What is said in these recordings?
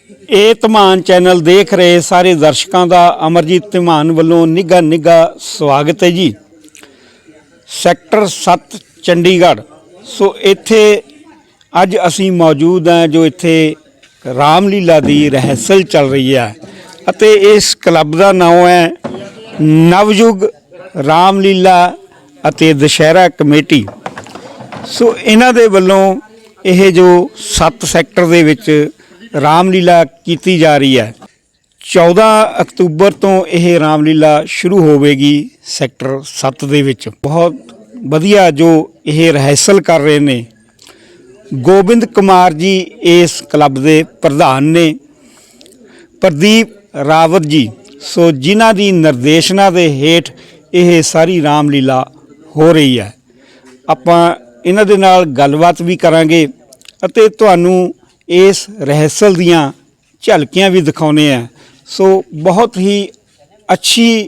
ਇਹ ਧਮਾਨ ਚੈਨਲ ਦੇਖ ਰਹੇ ਸਾਰੇ ਦਰਸ਼ਕਾਂ ਦਾ ਅਮਰਜੀਤ ਧਮਾਨ ਵੱਲੋਂ ਨਿੱਘਾ ਸਵਾਗਤ ਹੈ ਜੀ। ਸੈਕਟਰ 7 ਚੰਡੀਗੜ੍ਹ। ਸੋ ਇੱਥੇ ਅੱਜ ਅਸੀਂ ਮੌਜੂਦ ਹਾਂ ਜੋ ਇੱਥੇ ਰਾਮਲੀਲਾ ਦੀ ਰਿਹਰਸਲ ਚੱਲ ਰਹੀ ਹੈ ਅਤੇ ਇਸ ਕਲੱਬ ਦਾ ਨਾਮ ਹੈ ਨਵਯੁਗ ਰਾਮਲੀਲਾ ਅਤੇ ਦੁਸ਼ਹਿਰਾ ਕਮੇਟੀ। ਸੋ ਇਹਨਾਂ ਦੇ ਵੱਲੋਂ ਇਹ ਜੋ 7 ਸੈਕਟਰ ਦੇ ਵਿੱਚ ਰਾਮਲੀਲਾ ਕੀਤੀ ਜਾ ਰਹੀ ਹੈ। 14 ਅਕਤੂਬਰ ਤੋਂ ਇਹ ਰਾਮਲੀਲਾ ਸ਼ੁਰੂ ਹੋਵੇਗੀ ਸੈਕਟਰ 7 ਦੇ ਵਿੱਚ। ਬਹੁਤ ਵਧੀਆ ਜੋ ਇਹ ਰਿਹਰਸਲ ਕਰ ਰਹੇ ਨੇ। ਗੋਬਿੰਦ ਕੁਮਾਰ ਜੀ ਇਸ ਕਲੱਬ ਦੇ ਪ੍ਰਧਾਨ ਨੇ, ਪ੍ਰਦੀਪ ਰਾਵਤ ਜੀ। ਸੋ ਜਿਨ੍ਹਾਂ ਦੀ ਨਿਰਦੇਸ਼ਨਾ ਦੇ ਹੇਠ ਇਹ ਸਾਰੀ ਰਾਮਲੀਲਾ ਹੋ ਰਹੀ ਹੈ। ਆਪਾਂ ਇਹਨਾਂ ਦੇ ਨਾਲ ਗੱਲਬਾਤ ਵੀ ਕਰਾਂਗੇ ਅਤੇ ਤੁਹਾਨੂੰ ਇਸ ਰਿਹਰਸਲ ਦੀਆਂ ਝਲਕੀਆਂ ਵੀ ਦਿਖਾਉਂਦੇ ਆ। ਸੋ ਬਹੁਤ ਹੀ ਅੱਛੀ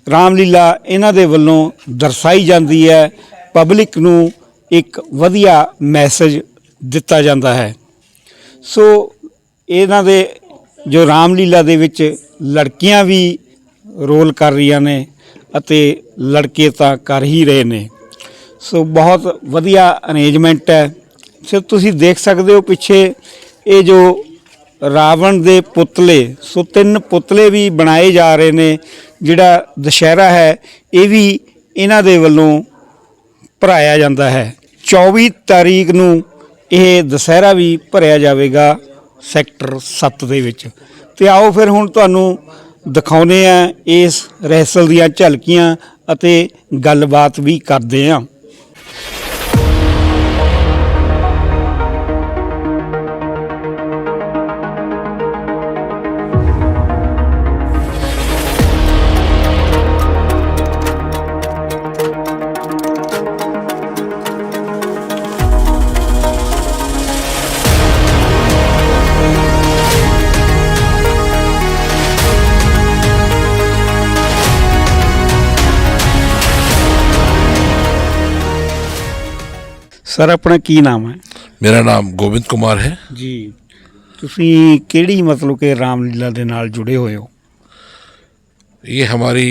ਰਾਮਲੀਲਾ ਇਹਨਾਂ ਦੇ ਵੱਲੋਂ ਦਰਸਾਈ ਜਾਂਦੀ ਹੈ। ਪਬਲਿਕ ਨੂੰ ਇੱਕ ਵਧੀਆ ਮੈਸੇਜ ਦਿੱਤਾ ਜਾਂਦਾ ਹੈ। ਸੋ ਇਹਨਾਂ ਦੇ ਜੋ ਰਾਮਲੀਲਾ ਦੇ ਵਿੱਚ ਲੜਕੀਆਂ ਵੀ ਰੋਲ ਕਰ ਰਹੀਆਂ ਨੇ ਅਤੇ ਲੜਕੇ ਤਾਂ ਕਰ ਹੀ ਰਹੇ ਨੇ। ਸੋ ਬਹੁਤ ਵਧੀਆ ਅਰੇਂਜਮੈਂਟ ਹੈ। ਸੋ ਤੁਸੀਂ ਦੇਖ ਸਕਦੇ ਹੋ ਪਿੱਛੇ ਇਹ ਜੋ ਰਾਵਣ ਦੇ ਪੁਤਲੇ, ਸੋ 3 ਪੁਤਲੇ ਵੀ ਬਣਾਏ ਜਾ ਰਹੇ ਨੇ। ਜਿਹੜਾ ਦੁਸ਼ਹਿਰਾ ਹੈ ਇਹ ਵੀ ਇਹਨਾਂ ਦੇ ਵੱਲੋਂ ਭਰਾਇਆ ਜਾਂਦਾ ਹੈ। 24 ਤਾਰੀਖ ਨੂੰ ਇਹ ਦੁਸ਼ਹਿਰਾ ਵੀ ਭਰਿਆ ਜਾਵੇਗਾ ਸੈਕਟਰ 7 ਦੇ ਵਿੱਚ। ਤੇ ਆਓ ਫਿਰ ਹੁਣ ਤੁਹਾਨੂੰ ਦਿਖਾਉਂਦੇ ਆ ਇਸ ਰਿਹਰਸਲ ਦੀਆਂ ਝਲਕੀਆਂ ਅਤੇ ਗੱਲਬਾਤ ਵੀ ਕਰਦੇ ਹਾਂ। सर अपना की नाम है? मेरा नाम गोविंद कुमार है जी। तुसी केड़ी मतलब कि रामलीला दे नाल जुड़े हुए हो? ये हमारी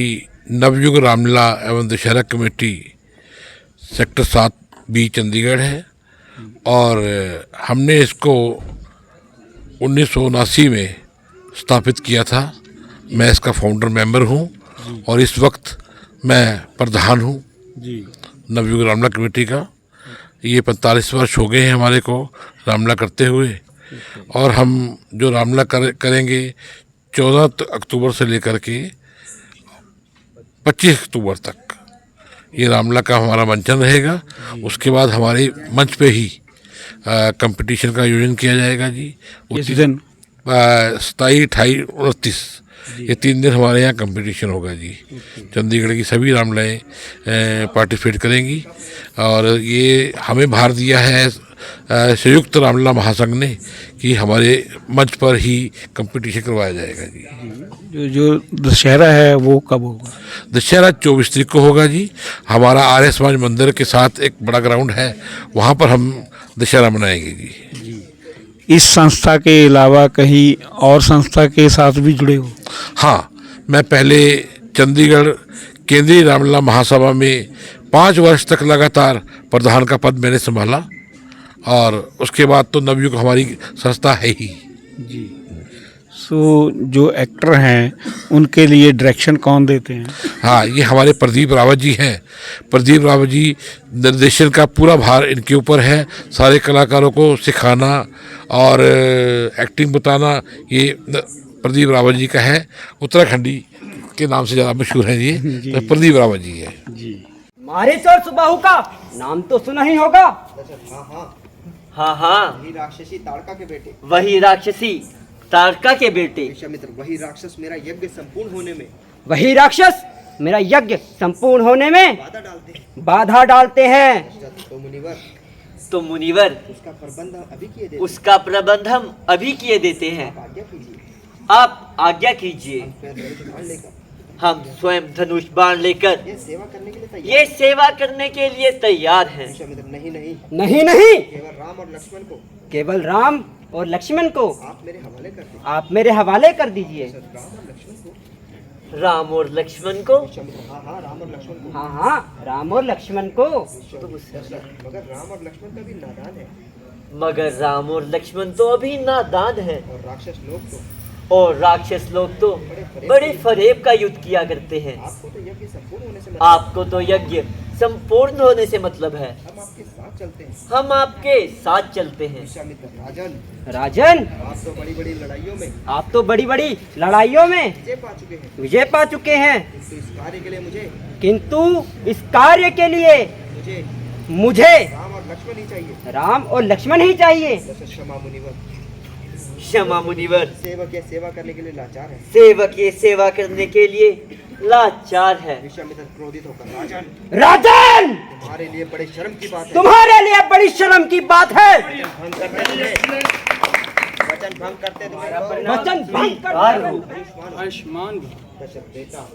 नवयुग रामलीला एवं Dussehra committee sector 7 B Chandigarh है और हमने इसको 1979 में स्थापित किया था। मैं इसका फाउंडर मेंबर हूँ और इस वक्त मैं प्रधान हूँ जी नवयुग रामलीला कमेटी का। ये 45 वर्ष हो गए हैं हमारे को रामलीला करते हुए और हम जो रामलीला करेंगे 14 अक्टूबर से लेकर के 25 अक्टूबर तक ये रामलीला का हमारा मंचन रहेगा। उसके बाद हमारे मंच पे ही कंपटीशन का आयोजन किया जाएगा जी। इस दिन 27, 28, 29 ये 3 दिन हमारे यहाँ कंपटीशन होगा जी। चंडीगढ़ की सभी रामलीलाएँ पार्टिसिपेट करेंगी और ये हमें भार दिया है संयुक्त रामलीला महासंघ ने कि हमारे मंच पर ही कंपटीशन करवाया जाएगा जी। जो दशहरा है वो कब होगा? दशहरा 24 तारीख को होगा जी। हमारा आर्य समाज मंदिर के साथ एक बड़ा ग्राउंड है, वहाँ पर हम दशहरा मनाएंगे जी। इस संस्था के अलावा कहीं और संस्था के साथ भी जुड़े हो? हाँ, मैं पहले चंडीगढ़ केंद्रीय रामलीला महासभा में 5 वर्ष तक लगातार प्रधान का पद मैंने संभाला और उसके बाद तो नवयुग हमारी संस्था है ही जी। सो जो एक्टर हैं उनके लिए डायरेक्शन कौन देते हैं? हाँ, ये हमारे प्रदीप रावत जी हैं। प्रदीप रावत जी निर्देशन का पूरा भार इनके ऊपर है। सारे कलाकारों को सिखाना और एक्टिंग बताना ये प्रदीप रावत जी का है। उत्तराखंडी के नाम से ज़्यादा मशहूर हैं ये तो प्रदीप रावत जी है जी। मारिच और सुबाहु का नाम तो सुना ही होगा। हाँ हाँ, वही राक्षसी ताड़का के बेटे, वही राक्षसी ताड़का के बेटे विश्वामित्र। वही राक्षस मेरा यज्ञ संपूर्ण होने में, वही राक्षस मेरा यज्ञ संपूर्ण होने में बाधा डालते हैं। तो मुनिवर उसका प्रबंध हम अभी किए देते, उसका प्रबंध हम अभी किए देते हैं। आज्ञा कीजिए। आप आज्ञा कीजिए। हम स्वयं धनुष बाण लेकर ये सेवा करने के लिए तैयार। ये सेवा करने के लिए तैयार हैं। विश्वामित्र नहीं नहीं, नहीं नहीं, केवल राम और लक्ष्मण को, केवल राम और लक्ष्मण को आप मेरे हवाले कर दीजिए। आप मेरे हवाले कर दीजिए। राम और लक्ष्मण को राम और लक्ष्मण को। हाँ हाँ राम और लक्ष्मण को। हाँ हाँ राम और लक्ष्मण को। मगर राम और लक्ष्मण का भी नादान है मगर राम और लक्ष्मण तो अभी नादान है और राक्षस लोग तो बड़े फरेब का युद्ध किया करते हैं। आपको तो यज्ञ संपूर्ण होने से मतलब आपको तो यज्ञ संपूर्ण होने से मतलब है। हम आपके साथ चलते हैं। हम आपके साथ चलते हैं। विश्वामित्र राजन, राजन आप तो बड़ी बड़ी लड़ाइयों में आप तो बड़ी बड़ी लड़ाइयों में विजय पा चुके हैं, विजय पा चुके हैं, किंतु इस कार्य के लिए किंतु इस कार्य के लिए मुझे मुझे राम और लक्ष्मण ही चाहिए। राम और लक्ष्मण ही चाहिए। दशरथ क्षमा मुनिवर, क्षमा मुनिवर, सेवक ये सेवा करने के लिए लाचार है। सेवक ये सेवा करने के लिए लाचार है। विश्वामित्र क्रोधित होकर राजन, राजन तुम्हारे लिए बड़े शर्म की बात है। तुम्हारे लिए बड़ी शर्म की बात है। वचन भंग करते तुम्हें, वचन भंग करते तुम्हें, वचन भंग कर आयुष्मान दशरथ बेटा,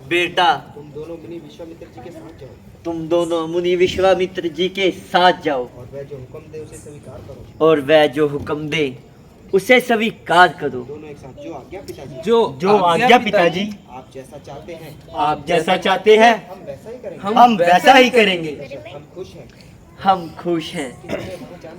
बेटा तुम दोनों मुनि विश्वामित्र जी के साथ जाओ तुम दोनों मुनि विश्वामित्र जी के साथ जाओ और वह जो हुक्म दे उसे स्वीकार करो। और वह जो हुक्म दे उसे स्वीकार करो। दोनों एक साथ, जो आज्ञा पिताजी, जो आज्ञा पिताजी, आप जैसा चाहते हैं आप जैसा चाहते हैं हम वैसा ही करेंगे। हम वैसा ही करेंगे। हम खुश हैं हम खुश हैं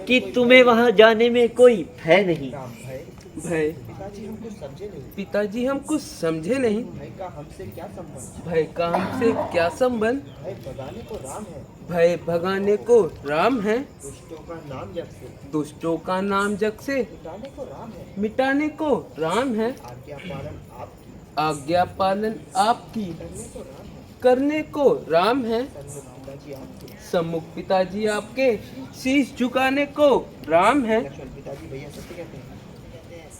कि कि तुम्हें वहां जाने में कोई भय नहीं। राम भय, भय पिताजी हम कुछ समझे नहीं, पिताजी हम कुछ समझे नहीं। भय का हमसे क्या संबंध, भय का हमसे क्या संबंध। भय भगाने को राम है, भय भगाने को राम है, दुष्टों का नाम जप से दुष्टों का नाम जग से मिटाने को राम है। मिटाने को राम है, आज्ञा पालन आपकी आज्ञा पालन आपकी करने को राम है। करने को राम है, सन्मुख पिताजी आपके, सम्मुख पिताजी आपके शीश झुकाने को राम है। लक्ष्मण पिताजी भैया सत्य कहते हैं,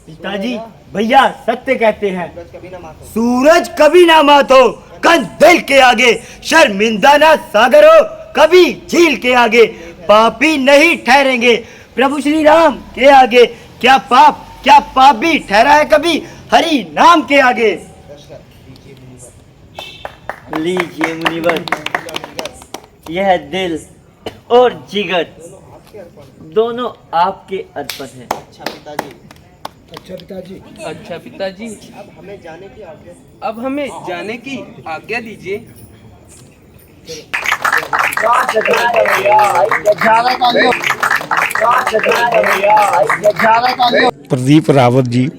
पिताजी भैया सत्य कहते हैं। सूरज कभी ना मातो, सूरज कभी ना मातो, कंध दिल के आगे, शर्मिंदा ना सागर हो कभी झील के आगे, पापी नहीं ठहरेंगे प्रभु श्री राम के आगे। क्या पाप भी ठहरा है कभी हरि नाम के आगे। दशरथ लीजिए मुनिवर, लीजिए मुनिवर, मुनिवर, यह दिल और जिगर दोनों आपके अर्पण। दोनों आपके अर्पण हैं। अच्छा पिताजी, अच्छा पिताजी, अब हमें जाने की आज्ञा। अब हमें जाने की आज्ञा दीजिए। ਪ੍ਰਦੀਪ ਰਾਵਤ ਜੀ,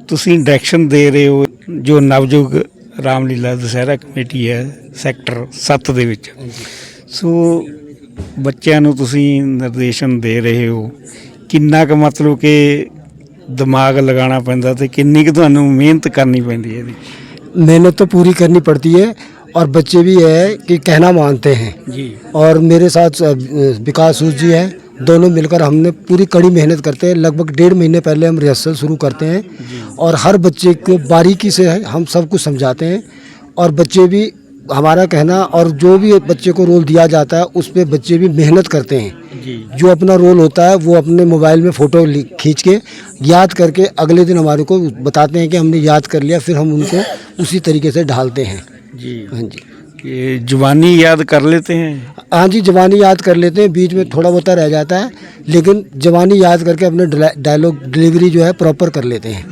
ਤੁਸੀਂ ਡਾਇਰੈਕਸ਼ਨ ਦੇ ਰਹੇ ਹੋ ਜੋ ਨਵਯੁਗ ਰਾਮਲੀਲਾ ਦੁਸਹਿਰਾ ਕਮੇਟੀ ਹੈ ਸੈਕਟਰ 7 ਦੇ ਵਿੱਚ। ਸੋ ਬੱਚਿਆਂ ਨੂੰ ਤੁਸੀਂ ਨਿਰਦੇਸ਼ਨ ਦੇ ਰਹੇ ਹੋ, ਕਿੰਨਾ ਕੁ ਮਤਲਬ ਕਿ ਦਿਮਾਗ ਲਗਾਉਣਾ ਪੈਂਦਾ ਤੇ ਕਿੰਨੀ ਕੁ ਤੁਹਾਨੂੰ ਮਿਹਨਤ ਕਰਨੀ ਪੈਂਦੀ ਹੈ ਇਹਦੀ? मेहनत तो पूरी करनी पड़ती है और बच्चे भी है कि कहना मानते हैं जी। और मेरे साथ विकास सूद जी हैं, दोनों मिलकर हमने पूरी कड़ी मेहनत करते हैं। लगभग 1.5 महीने पहले हम रिहर्सल शुरू करते हैं और हर बच्चे को बारीकी से हम सब कुछ समझाते हैं और बच्चे भी हमारा कहना और जो भी बच्चे को रोल दिया जाता है उस पर बच्चे भी मेहनत करते हैं जी। जो अपना रोल होता है वो अपने मोबाइल में फ़ोटो खींच के याद करके अगले दिन हमारे को बताते हैं कि हमने याद कर लिया, फिर हम उनको उसी तरीके से ढालते हैं। जी। हाँ जी, ये जुबानी याद कर लेते हैं? हाँ जी, जवानी याद कर लेते हैं, बीच में थोड़ा बहुत रह जाता है लेकिन जवानी याद करके अपने डायलॉग डिलीवरी जो है प्रॉपर कर लेते हैं।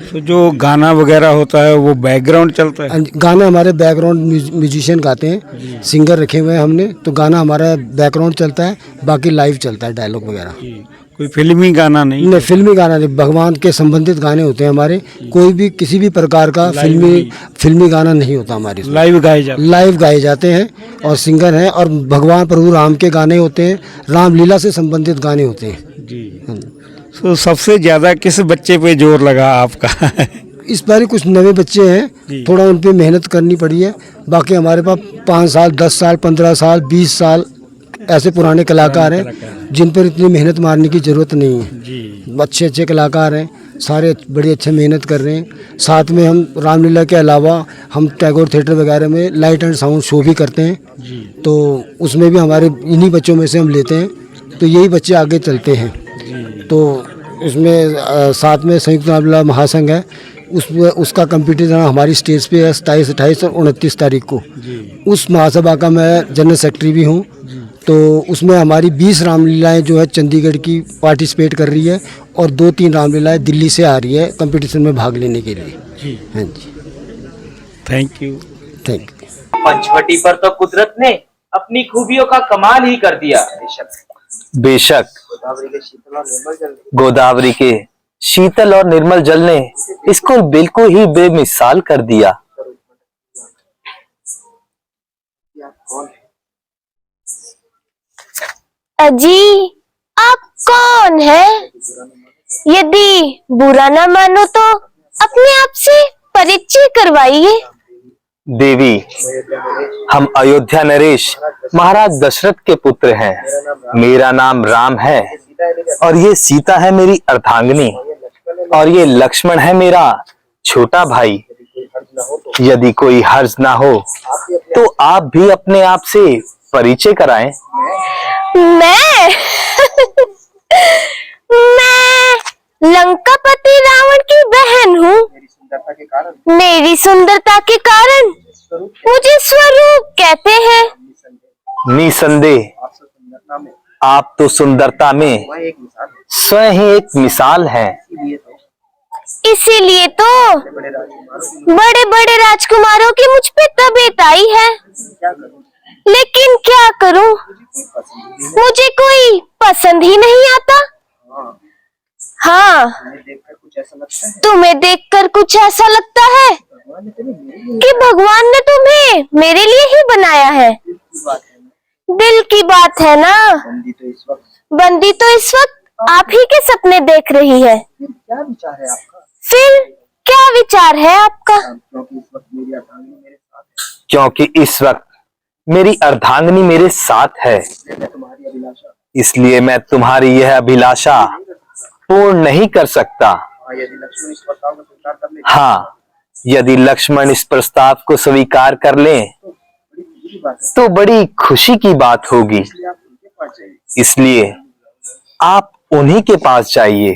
तो जो गाना वगैरह होता है वो बैकग्राउंड चलता है? गाना हमारे बैकग्राउंड म्यूजिशियन गाते हैं, सिंगर रखे हुए हैं हमने, तो गाना हमारा बैकग्राउंड चलता है, बाकी लाइव चलता है डायलॉग वगैरह। जी। कोई फिल्मी गाना नहीं? नहीं, फिल्मी गाना नहीं, भगवान के संबंधित गाने होते हैं हमारे। कोई भी किसी भी प्रकार का फिल्मी गाना नहीं होता हमारे। लाइव गाए जाते? लाइव गाए जाते हैं और सिंगर हैं और भगवान प्रभु राम के गाने होते हैं, रामलीला से संबंधित गाने होते हैं। जी। तो सबसे ज़्यादा किस बच्चे पे जोर लगा आपका? इस बार कुछ नए बच्चे हैं, थोड़ा उन पे मेहनत करनी पड़ी है। बाकी हमारे पास 5 साल 10 साल 15 साल 20 साल ऐसे पुराने कलाकार हैं जिन पर इतनी मेहनत मारने की ज़रूरत नहीं है। जी। अच्छे कलाकार हैं, सारे बड़े अच्छे मेहनत कर रहे हैं। साथ में हम रामलीला के अलावा हम टैगोर थिएटर वगैरह में लाइट एंड साउंड शो भी करते हैं, तो उसमें भी हमारे इन्हीं बच्चों में से हम लेते हैं, तो यही बच्चे आगे चलते हैं। तो इसमें साथ में संयुक्त रामलीला महासंघ है, उसका कंपटीशन हमारी स्टेज पे है 27, 28 और 29 तारीख को। उस महासभा का मैं जनरल सेक्रेटरी भी हूँ। तो उसमें हमारी 20 रामलीलाएं जो है चंडीगढ़ की पार्टिसिपेट कर रही है और 2-3 रामलीलाएं दिल्ली से आ रही है कंपटीशन में भाग लेने के लिए। जी हाँ जी, thank you. Thank you. Panchavati पर तो कुदरत ने अपनी खूबियों का कमाल ही कर दिया। बेशक गोदावरी के शीतल और निर्मल जल ने इसको बिल्कुल ही बेमिसाल कर दिया। अजी आप कौन है? यदि बुरा न मानो तो अपने आप से परिचय करवाइए। देवी, हम अयोध्या नरेश महाराज दशरथ के पुत्र हैं। मेरा नाम राम है और ये सीता है मेरी अर्धांगिनी और ये लक्ष्मण है मेरा छोटा भाई। यदि कोई हर्ज ना हो तो आप भी अपने आप से परिचय कराएं। मैं मैं लंकापति रावण की बहन हूँ। मेरी सुंदरता के कारण मुझे स्वरूप कहते हैं। निसंदेह आप तो सुंदरता में स्वयं ही एक मिसाल हैं। इसीलिए तो बड़े बड़े राजकुमारों की मुझ पे तबीयत आई है। लेकिन क्या करूं, मुझे कोई पसंद ही नहीं आता। हाँ, तुम्हें देखकर कुछ ऐसा लगता है कि भगवान ने तुम्हें मेरे लिए ही बनाया है। दिल की बात है ना। बंदी तो इस वक्त आप ही के सपने देख रही है। फिर क्या विचार है आपका? क्योंकि इस वक्त मेरी अर्धांगिनी मेरे साथ है, इसलिए मैं तुम्हारी यह अभिलाषा पूर्ण नहीं कर सकता। हाँ, यदि लक्ष्मण इस प्रस्ताव को स्वीकार कर लें तो बड़ी खुशी की बात होगी। इसलिए आप उन्हीं के पास जाइए।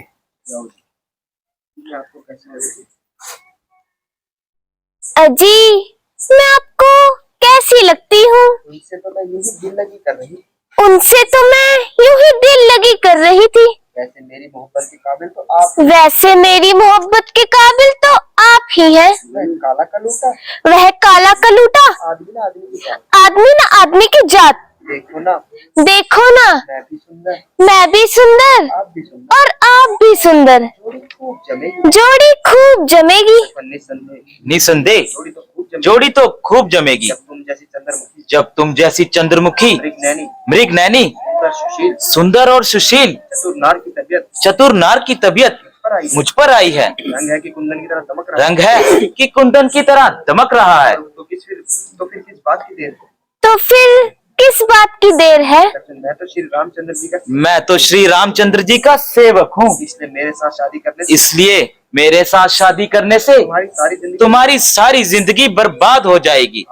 अजी, मैं आपको कैसी लगती हूँ? उनसे तो मैं यूं ही दिल लगी कर रही थी। वैसे मेरी मोहब्बत के काबिल तो आप ही हैं। वह काला कलूटा आदमी ना आदमी की जात। देखो ना, मैं भी सुंदर और आप भी सुंदर। जोड़ी खूब जमेगी। निसंदेह जोड़ी तो खूब जमेगी। जब तुम जैसी चंद्रमुखी, मृग नैनी, सुंदर और सुशील, चतुर नार की तबीयत मुझ पर आई है। रंग है कि कुंदन की तरह दमक रहा है। तो फिर किस बात की देर? तो फिर किस बात की देर है? मैं तो श्री रामचंद्र जी का सेवक हूँ। इसलिए मेरे साथ शादी करने से तुम्हारी सारी जिंदगी बर्बाद हो जाएगी।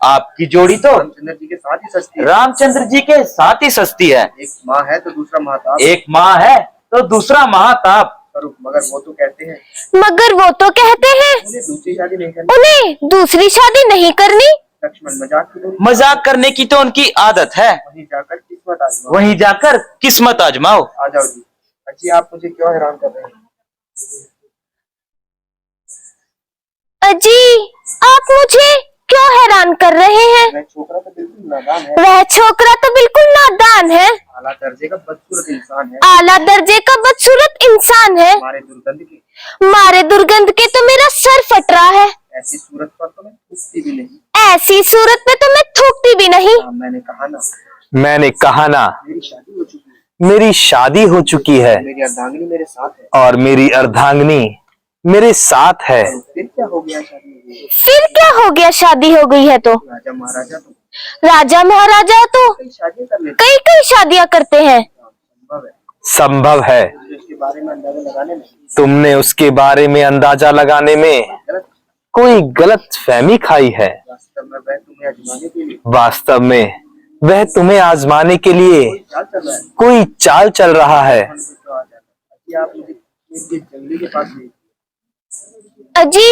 आपकी जोड़ी तो रामचंद्र जी के साथ ही सस्ती है। रामचंद्र जी के साथ ही सस्ती है। एक माँ है तो दूसरा महाताप। एक माँ है तो दूसरा महाताप। मगर वो तो कहते हैं उन्हें दूसरी शादी नहीं करनी। उन्हें दूसरी शादी नहीं करनी। लक्ष्मण मजाक करने की तो उनकी आदत है। वहीं जाकर किस्मत आजमाओ। आ जाओ जी। अच्छी, आप मुझे क्यों हैरान कर रहे हैं? अजी, आप मुझे क्यों हैरान कर रहे हैं? वह छोकरा तो बिल्कुल नादान है। वह छोकरा तो बिल्कुल नादान है। आला दर्जे का बदसूरत इंसान है। आला दर्जे का बदसूरत इंसान है। मारे दुर्गंध के तो मेरा सर फट रहा है। ऐसी सूरत पर तो मैं थूकती भी नहीं। ऐसी सूरत पे तो मैं थूकती भी नहीं। मैंने कहा ना मेरी शादी हो चुकी है। मेरी अर्धांगिनी मेरे साथ है और मेरी अर्धांगिनी मेरे साथ है। फिर क्या हो गया शादी हो गई है तो? राजा महाराजा तो कई शादियां करते हैं। संभव है। तुमने उसके बारे में अंदाजा लगाने में कोई गलत फहमी खाई है। वास्तव में वह तुम्हें आजमाने के लिए कोई चाल चल रहा है। अजी,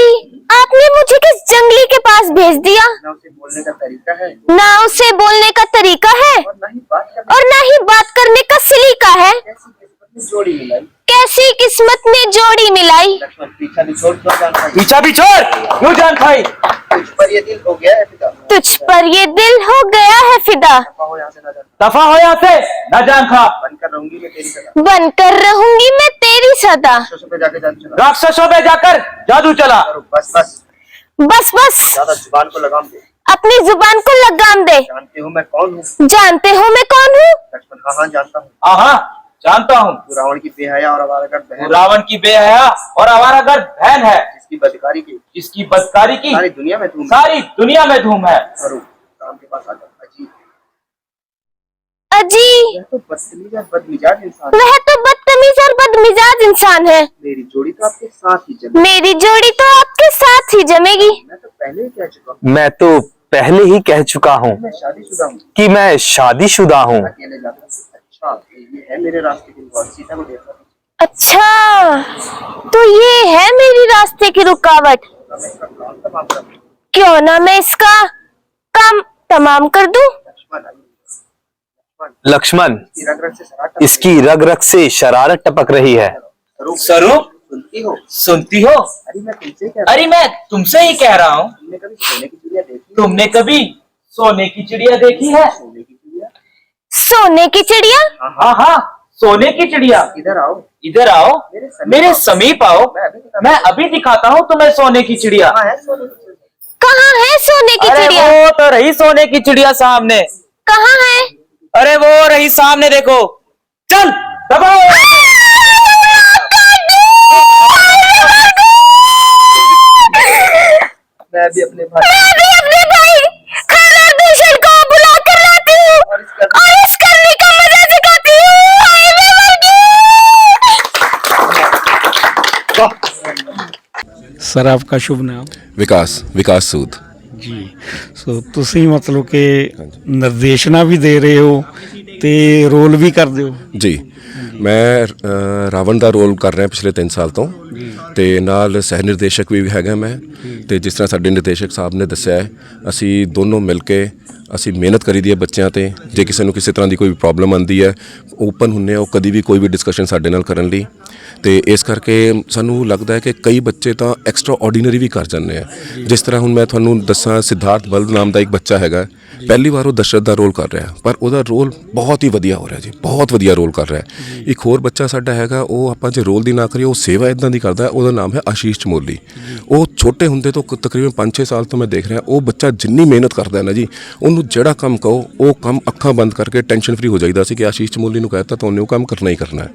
आपने मुझे किस जंगली के पास भेज दिया? ना उसे बोलने का तरीका है ना उसे बोलने का तरीका है और ना ही बात करने का सलीका है। जोड़ी मिलाई। कैसी किस्मत ने जोड़ी मिलाई। लक्ष्मण पीछा भी छोड़ क्यों जान खाई? पीछा भी छोड़ क्यों जान खाई? तुझ पर ये दिल हो गया है फिदा। तुझ पर ये दिल हो गया है फिदा। दफा हो यहाँ से ना जान। दफा हो यहाँ से न जान खा। बनकर रहूंगी मैं तेरी सदा। बनकर रहूंगी मैं तेरी सदा। राक्षसों पे जाके जादू चला। राक्षसों पे जाकर जादू चला। बस बस बस बस ज्यादा जुबान को लगाम दे। अपनी जुबान को लगाम दे। जानते हो मैं कौन हूँ? जानते हो मैं कौन हूँ? लक्ष्मण हाँ हाँ जानता हूँ। हाँ जानता हूँ। तू रावण की बेहया और आवारागर्द बहन। रावण की बेहया और आवारागर्द बहन है। जिसकी बदकारी की सारी दुनिया में धूम है। राम के पास आ जा। अजी, वह तो बदतमीज और बदमिजाज इंसान। वह तो बदतमीज और बदमिजाज इंसान है। मेरी जोड़ी तो आपके साथ ही जमेगी। मेरी जोड़ी तो आपके साथ ही जमेगी। मैं तो पहले ही कह चुका हूँ। मैं तो पहले ही कह चुका हूँ मैं शादीशुदा हूँ। कि मैं शादीशुदा हूँ। अकेले जाता हूँ। अच्छा, ये है मेरे रास्ते की रुकावट। सीता को देखा था। अच्छा, तो ये है मेरी रास्ते की रुकावट। मैं इसका काम तमाम कर दूँ। क्यों ना मैं इसका काम तमाम कर दूं। लक्ष्मण, इसकी रग रग से शरारत इसकी रग रग से शरारत टपक टपक रही है। स्वरूप सुनती हो? अरे मैं तुमसे ही कह रहा हूँ। तुमने कभी सोने की चिड़िया देखी? तुमने कभी सोने की चिड़िया देखी है? सोने की चिड़िया? हाँ सोने की चिड़िया। इधर आओ मेरे समीप आओ। मैं अभी दिखाता हूँ तुम्हें सोने की चिड़िया। कहाँ है सोने की अरे चिड़िया? वो तो रही सोने की चिड़िया सामने। कहाँ है? अरे वो रही सामने देखो। चल दबाओ। मैं भी अपने भाई खाना दूषण को बुला कर लाती हूँ और इस करने का मजा सिखाती हूँ। हाय मैं मर गई। सर आपका शुभ नाम? विकास सूद ਜੀ ਸੋ ਤੁਸੀਂ ਮਤਲਬ ਕਿ ਨਿਰਦੇਸ਼ਨਾ ਵੀ ਦੇ ਰਹੇ ਹੋ ਤੇ ਰੋਲ ਵੀ ਕਰਦੇ ਹੋ? ਜੀ ਮੈਂ ਰਾਵਣ ਦਾ ਰੋਲ ਕਰ ਰਿਹਾ ਪਿਛਲੇ 3 ਸਾਲ ਤੋਂ ਤੇ ਨਾਲ ਸਹਿ ਨਿਰਦੇਸ਼ਕ ਵੀ ਹੈਗਾ ਮੈਂ ਤੇ ਜਿਸ ਤਰ੍ਹਾਂ ਸਾਡੇ ਨਿਰਦੇਸ਼ਕ ਸਾਹਿਬ ਨੇ ਦੱਸਿਆ ਹੈ ਅਸੀਂ ਦੋਨੋਂ ਮਿਲ ਕੇ ਅਸੀਂ ਮਿਹਨਤ ਕਰੀਦੀ ਹੈ ਬੱਚਿਆਂ ਤੇ। ਜੇ ਕਿਸੇ ਨੂੰ ਕਿਸੇ ਤਰ੍ਹਾਂ ਦੀ ਕੋਈ ਪ੍ਰੋਬਲਮ ਆਉਂਦੀ ਹੈ ਓਪਨ ਹੁੰਨੇ ਆ ਉਹ ਕਦੀ ਵੀ ਕੋਈ ਵੀ ਡਿਸਕਸ਼ਨ ਸਾਡੇ ਨਾਲ ਕਰਨ ਲਈ। ਤੇ ਇਸ ਕਰਕੇ ਸਾਨੂੰ ਲੱਗਦਾ ਹੈ ਕਿ ਕਈ ਬੱਚੇ ਤਾਂ ਐਕਸਟਰਾ ਆਰਡੀਨਰੀ ਵੀ ਕਰ ਜਾਂਦੇ ਆ। ਜਿਸ ਤਰ੍ਹਾਂ ਹੁਣ ਮੈਂ ਤੁਹਾਨੂੰ ਦੱਸਾਂ ਸਿਧਾਰਥ ਬਲਦ ਨਾਮ ਦਾ ਇੱਕ ਬੱਚਾ ਹੈਗਾ ਪਹਿਲੀ ਵਾਰ ਉਹ ਦਸ਼ਰਥ ਦਾ ਰੋਲ ਕਰ ਰਿਹਾ ਪਰ ਉਹਦਾ ਰੋਲ ਬਹੁਤ ਹੀ ਵਧੀਆ ਹੋ ਰਿਹਾ ਜੀ, ਬਹੁਤ ਵਧੀਆ ਰੋਲ ਕਰ ਰਿਹਾ। ਇੱਕ ਹੋਰ ਬੱਚਾ ਸਾਡਾ ਹੈਗਾ ਉਹ ਆਪਾਂ ਜੇ ਰੋਲ ਦੀ ਨਾ ਕਰੀਏ ਉਹ ਸੇਵਾ ਇਦਾਂ ਦੀ ਕਰਦਾ। ਉਹਦਾ ਨਾਮ ਹੈ ਆਸ਼ੀਸ਼ ਚਮੋਲੀ। ਉਹ ਛੋਟੇ ਹੁੰਦੇ ਤੋਂ ਤਕਰੀਬਨ 5-6 ਸਾਲ ਤੋਂ ਮੈਂ ਦੇਖ ਰਿਹਾ ਉਹ ਬੱਚਾ ਜਿੰਨੀ ਮਿਹਨਤ ਕਰਦਾ ਹੈ ਨਾ ਜੀ ਉਹਨੂੰ ਜਿਹੜਾ ਕੰਮ ਕਹੋ ਉਹ ਕੰਮ ਅੱਖਾਂ ਬੰਦ ਕਰਕੇ ਟੈਨਸ਼ਨ ਫਰੀ ਹੋ ਜਾਈਦਾ ਸੀ ਕਿ ਆਸ਼ੀਸ਼ ਚਮੋਲੀ ਨੂੰ ਕਹਿਤਾ ਤਾਂ ਉਹਨੇ ਉਹ ਕੰਮ ਕਰਨਾ ਹੀ ਕਰਨਾ ਹੈ।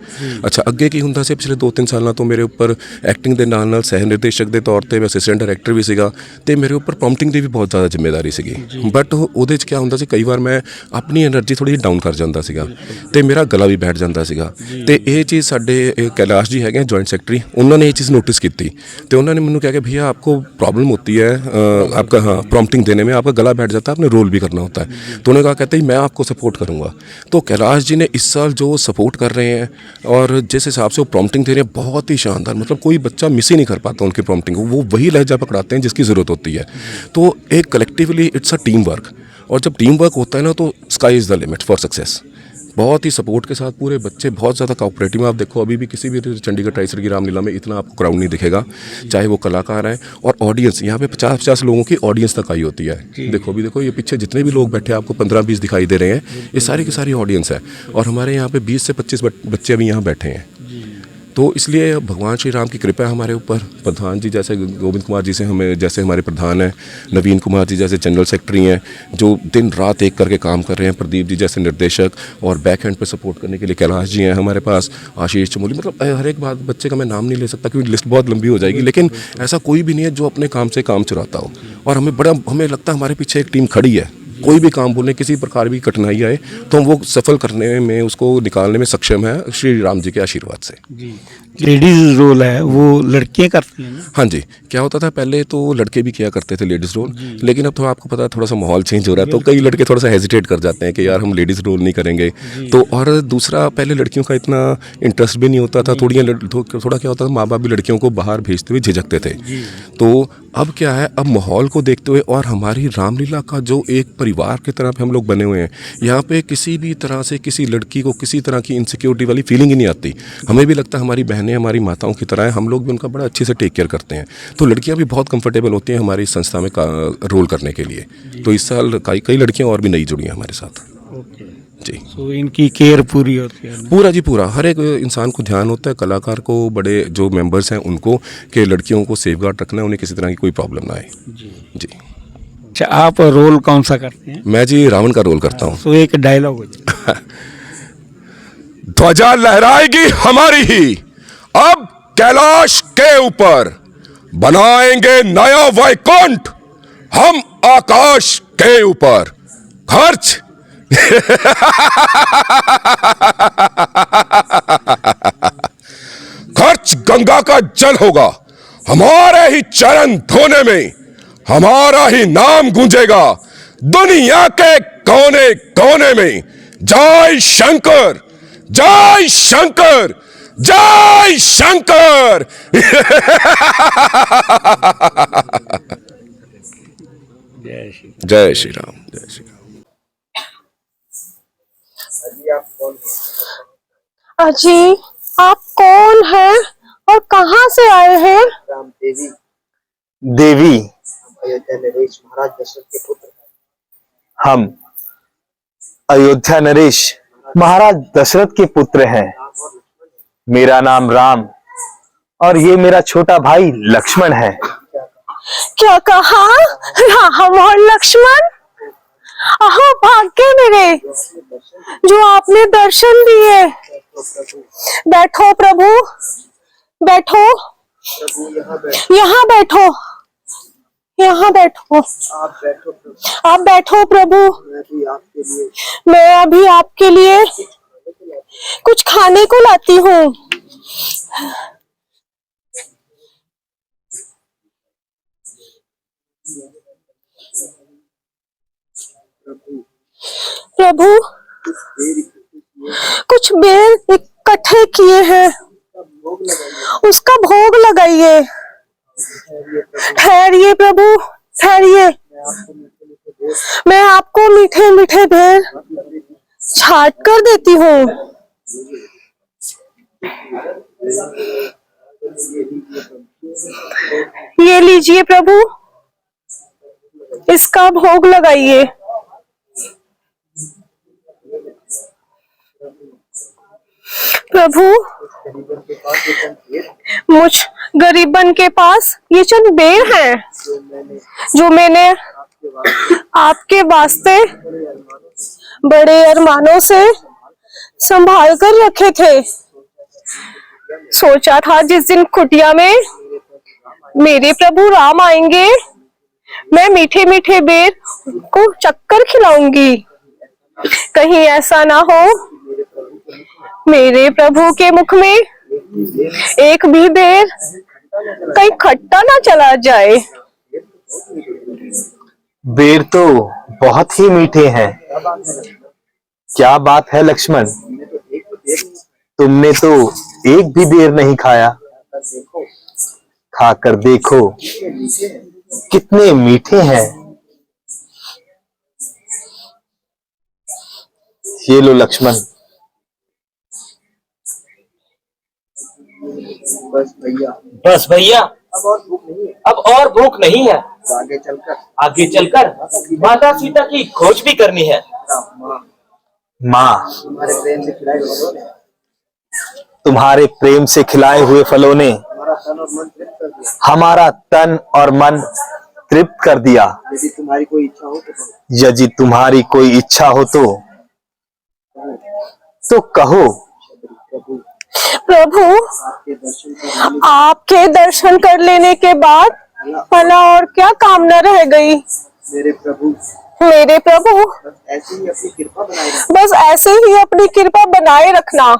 ਅੱਛਾ ਅੱਗੇ ਕੀ ਹੁੰਦਾ ਸੀ ਪਿਛਲੇ 2-3 ਸਾਲਾਂ ਤੋਂ ਮੇਰੇ ਉੱਪਰ ਐਕਟਿੰਗ ਦੇ ਨਾਲ ਨਾਲ ਸਹਿ ਨਿਰਦੇਸ਼ਕ ਦੇ ਤੌਰ ਤੇ ਮੈਂ ਅਸਿਸਟੈਂਟ ਡਾਇਰੈਕਟਰ ਵੀ ਸੀਗਾ ਤੇ ਮੇਰੇ ਉੱਪਰ ਪ੍ਰੋਮਪਟਿੰਗ ਦੀ ਵੀ ਬਹੁਤ ਜ਼ਿਆਦਾ ਜ਼ਿੰਮੇਵਾਰੀ ਸੀਗੀ। ਬਟ ਉਹਦੇ 'ਚ ਕੀ ਹੁੰਦਾ ਸੀ ਕਈ ਵਾਰ ਮੈਂ ਆਪਣੀ એનર્ਜੀ ਥੋੜੀ ਜਿਹੀ ਡਾਊਨ ਕਰ ਜਾਂਦਾ ਸੀਗਾ ਤੇ ਮੇਰਾ ਗਲਾ ਵੀ ਬੈਠ ਜਾਂਦਾ ਸੀਗਾ ਤੇ ਇਹ ਚੀਜ਼ ਸਾਡੇ कैलाश जी है जॉइंट सेक्रेटरी उन्होंने ये चीज़ नोटिस की थी तो उन्होंने मैंने कहा कि भैया आपको प्रॉब्लम होती है आपका हाँ प्रॉम्प्टिंग देने में आपका गला बैठ जाता है आपने रोल भी करना होता है। तो उन्होंने कहा कहते ही मैं आपको सपोर्ट करूँगा। तो कैलाश जी ने इस साल जो सपोर्ट कर रहे हैं और जिस हिसाब से वो प्रॉम्प्टिंग दे रहे हैं बहुत ही शानदार, मतलब कोई बच्चा मिस ही नहीं कर पाता उनकी प्रॉम्प्टिंग। वो वही लहजा पकड़ाते हैं जिसकी ज़रूरत होती है। तो एक collectively it's a team work और जब टीम वर्क होता है ना तो sky is the limit for success. बहुत ही सपोर्ट के साथ पूरे बच्चे बहुत ज़्यादा कोऑपरेटिव। आप देखो अभी भी किसी भी चंडीगढ़ ट्राइसर की रामलीला में इतना आपको क्राउड नहीं दिखेगा चाहे वो कलाकार हैं और ऑडियंस यहाँ पे 50-50 लोगों की ऑडियंस तक आई होती है। देखो अभी देखो ये पीछे जितने भी लोग बैठे हैं आपको 15-20 दिखाई दे रहे हैं ये सारी की सारी ऑडियंस है और हमारे यहाँ पे 20 से 25 बच्चे अभी यहाँ बैठे हैं। तो इसलिए भगवान श्री राम की कृपा है हमारे ऊपर। प्रधान जी जैसे गोविंद कुमार जी से हमें जैसे हमारे प्रधान हैं, नवीन कुमार जी जैसे जनरल सेक्रेटरी हैं जो दिन रात एक करके काम कर रहे हैं, प्रदीप जी जैसे निर्देशक और बैक हैंड पे सपोर्ट करने के लिए कैलाश जी हैं हमारे पास, आशीष चमोली। मतलब हर एक बात बच्चे का मैं नाम नहीं ले सकता क्योंकि लिस्ट बहुत लंबी हो जाएगी लेकिन ऐसा कोई भी नहीं है जो अपने काम से काम चुराता हो और हमें लगता है हमारे पीछे एक टीम खड़ी है। कोई भी काम बोलने किसी प्रकार की कठिनाई आए तो हम वो सफल करने में उसको निकालने में सक्षम है श्री राम जी के आशीर्वाद से। जी लेडीज रोल है वो लड़कियां करती हैं ना? हाँ जी, क्या होता था पहले तो लड़के भी किया करते थे लेडीज़ रोल, लेकिन अब तो आपको पता है थोड़ा सा माहौल चेंज हो रहा है, तो कई लड़के थोड़ा सा हेजिटेट कर जाते हैं कि यार हम लेडीज़ रोल नहीं करेंगे। तो और दूसरा, पहले लड़कियों का इतना इंटरेस्ट भी नहीं होता था, थोड़ा क्या होता था, माँ बाप भी लड़कियों को बाहर भेजते हुए झिझकते थे। तो अब क्या है, अब माहौल को देखते हुए और हमारी रामलीला का जो एक परिवार की तरह पे हम लोग बने हुए हैं, यहाँ पे किसी भी तरह से किसी लड़की को किसी तरह की इनसिक्योरिटी वाली फीलिंग ही नहीं आती। हमें भी लगता है हमारी बहनें हमारी माताओं की तरह हैं, हम लोग भी उनका बड़ा अच्छे से टेक केयर करते हैं। तो लड़कियाँ भी बहुत कंफर्टेबल होती हैं हमारी संस्था में रोल करने के लिए। तो इस साल कई लड़कियाँ और भी नई जुड़ी हैं हमारे साथ जी। तो इनकी केयर पूरी होती है ना? पूरा जी पूरा, हर एक इंसान को ध्यान होता है, कलाकार को, बड़े जो मेंबर्स हैं उनको, कि लड़कियों को सेफगार्ड रखना है, उन्हें किसी तरह की कोई प्रॉब्लम ना आए जी। अच्छा, आप रोल कौन सा करते हैं? मैं जी रावण का रोल करता हूँ। तो एक डायलॉग हो जाए। ध्वजा लहराएगी हमारी ही, अब कैलाश के ऊपर बनाएंगे नया वैकुंठ हम आकाश के ऊपर। खर्च खर्च गंगा का जल होगा, हमारे ही चरण धोने में हमारा ही नाम गूंजेगा दुनिया के कोने कोने में। जय शंकर, जय शंकर, जय शंकर। जय श्री राम, जय श्री राम। अजी आप कौन हैं और कहाँ से आए हैं? राम देवी, देवी, अयोध्या नरेश महाराज दशरथ के पुत्र। हम अयोध्या नरेश महाराज दशरथ के पुत्र हैं। मेरा नाम राम और ये मेरा छोटा भाई लक्ष्मण है। क्या कहा? राम और लक्ष्मण? अहो भाग्य मेरे, जो आपने दर्शन दिए। बैठो प्रभु, बैठो, यहाँ बैठो, यहाँ बैठो। आप बैठो प्रभु, मैं अभी आपके लिए कुछ खाने को लाती हूँ। प्रभु कुछ बेर इकट्ठे किए हैं, उसका भोग लगाइए। ठहरिए प्रभु, ठहरिए, मैं आपको मीठे मीठे बेर छाट कर देती हूँ। ये लीजिए प्रभु, इसका भोग लगाइए। प्रभु मुझ गरीबन के पास ये चंद बेर हैं जो मैंने आपके वास्ते बड़े अरमानों से संभाल कर रखे थे। सोचा था जिस दिन कुटिया में मेरे प्रभु राम आएंगे, मैं मीठे मीठे बेर को चक्कर खिलाऊंगी। कहीं ऐसा ना हो मेरे प्रभु के मुख में एक भी बेर कहीं खट्टा ना चला जाए। बेर तो बहुत ही मीठे हैं। क्या बात है लक्ष्मण, तुमने तो एक भी बेर नहीं खाया। खाकर देखो कितने मीठे हैं। ये लो लक्ष्मण। बस भैया, अब और भूख नहीं है। आगे चलकर माता सीता की खोज भी करनी है। माँ, तुम्हारे प्रेम से खिलाए हुए फलों ने हमारा तन और मन तृप्त कर दिया। यदि तुम्हारी कोई इच्छा हो तो कहो। यदि तुम्हारी कोई इच्छा हो तो कहो। प्रभु आपके दर्शन कर लेने के बाद भला और क्या कामना रह गई? मेरे प्रभु बस ऐसे ही अपनी कृपा बनाए रखना।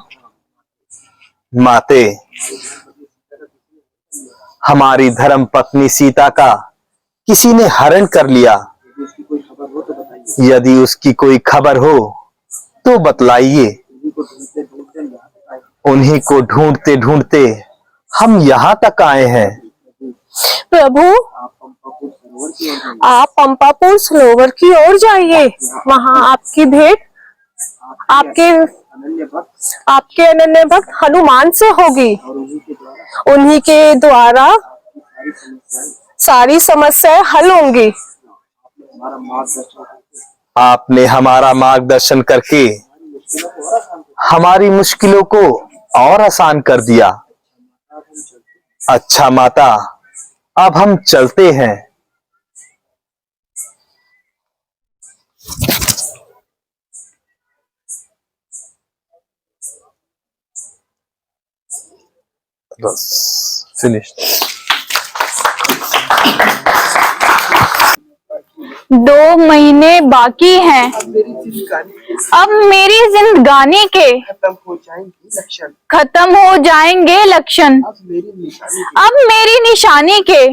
माते, हमारी धर्म पत्नी सीता का किसी ने हरण कर लिया। यदि उसकी कोई खबर हो तो बतलाइए। उन्हीं को ढूंढते ढूंढते हम यहाँ तक आए हैं। प्रभु, आप पंपापुर सरोवर की ओर जाइए। वहाँ आपकी भेंट आपके अनन्य भक्त हनुमान से होगी। उन्हीं के द्वारा सारी समस्याएं हल होंगी। आपने हमारा मार्गदर्शन करके हमारी मुश्किलों को और आसान कर दिया। अच्छा माता, अब हम चलते हैं। बस फिनिश। 2 महीने बाकी हैं। अब मेरी जिंदगानी के खत्म हो जाएंगे लक्षण। अब मेरी निशानी के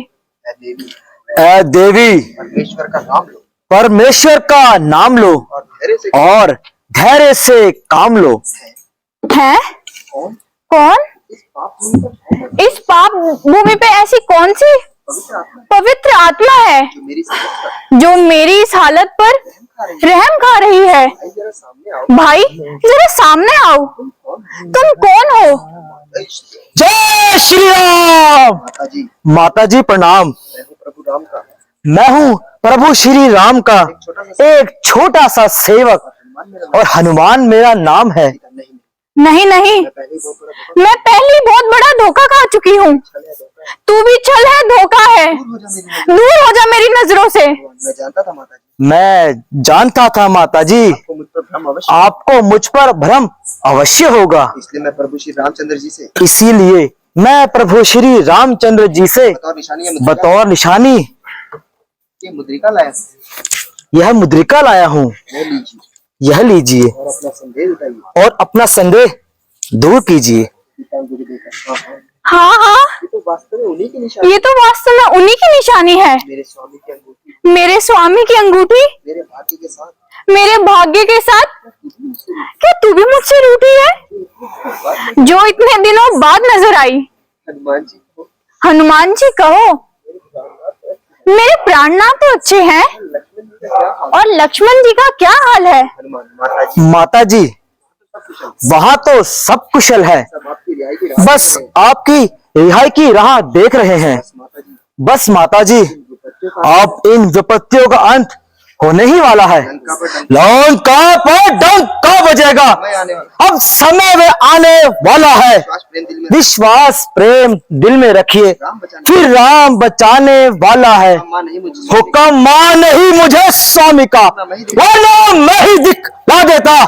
ऐ देवी, परमेश्वर का नाम लो और धैर्य से काम लो। है कौन? इस पाप भूमि पे ऐसी कौन सी पवित्र आत्मा है जो मेरी इस हालत पर रहम खा रही है? भाई, जरा सामने आओ। तुम कौन हो? जय श्री राम। माता जी प्रणाम। मैं हूँ प्रभु श्री राम का एक छोटा सा सेवक और हनुमान मेरा नाम है। नहीं नहीं, मैं पहले बहुत बड़ा धोखा खा चुकी हूँ। तू भी छल है, धोखा है। दूर हो जा मेरी नजरों से। मैं जानता था माता जी, आपको मुझ पर भ्रम अवश्य होगा। इसलिए मैं प्रभु श्री रामचंद्र जी से बतौर निशानी यह मुद्रिका लाया हूँ। यह लीजिए और अपना संदेह दूर कीजिए। हाँ हाँ, ये तो वास्तव में उन्हीं की निशानी है। मेरे स्वामी की अंगूठी मेरे भाग्य के साथ। क्या तू भी मुझसे रूठी है जो इतने दिनों बाद नजर आई? हनुमान जी कहो। मेरे प्राणनाथ तो अच्छे हैं, और लक्ष्मण जी का क्या हाल है? माता जी, वहाँ तो सब कुशल है, बस आपकी रिहाई की राह देख रहे हैं। बस माता जी, आप इन विपत्तियों का अंत होने ही वाला है। लंका पर डंका बजेगा। अब समय में आने वाला है। विश्वास प्रेम दिल में रखिए, फिर राम बचाने वाला है। हुक्म मान ही मुझे स्वामी का, वरना मैं ही दिखला देता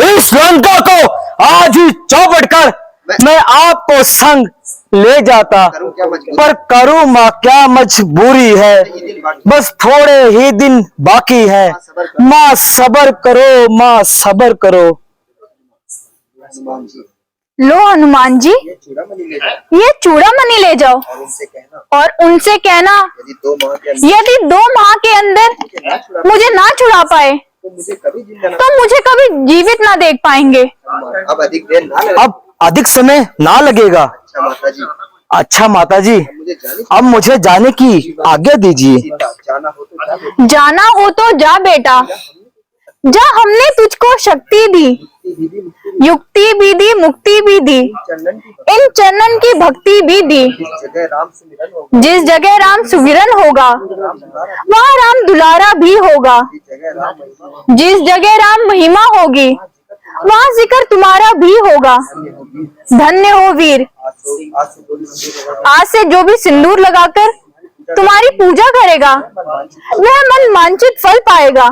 इस लंका को। आज ही चौपट कर मैं आपको संग ले जाता, पर करूँ माँ क्या मजबूरी है। बस थोड़े ही दिन बाकी है। माँ सब्र करो, माँ सब्र करो। लो हनुमान जी, ये चूड़ामणि ले जाओ और उनसे कहना यदि 2 माह के अंदर मुझे ना छुड़ा पाए तो मुझे कभी जीवित ना देख पाएंगे। अब अधिक समय ना लगेगा। अच्छा माता जी, अब मुझे जाने की आज्ञा दीजिए। जाना हो तो जा बेटा, जा। हमने तुझको शक्ति दी, युक्ति भी दी, मुक्ति भी दी, इन चरणन की भक्ति भी दी। जिस जगह राम सुमिरन होगा वहाँ राम दुलारा भी होगा। जिस जगह राम महिमा होगी वहाँ जिक्र तुम्हारा भी होगा। धन्य हो वीर। आज से जो भी सिंदूर लगाकर तुम्हारी पूजा करेगा वह मन वांछित फल पाएगा।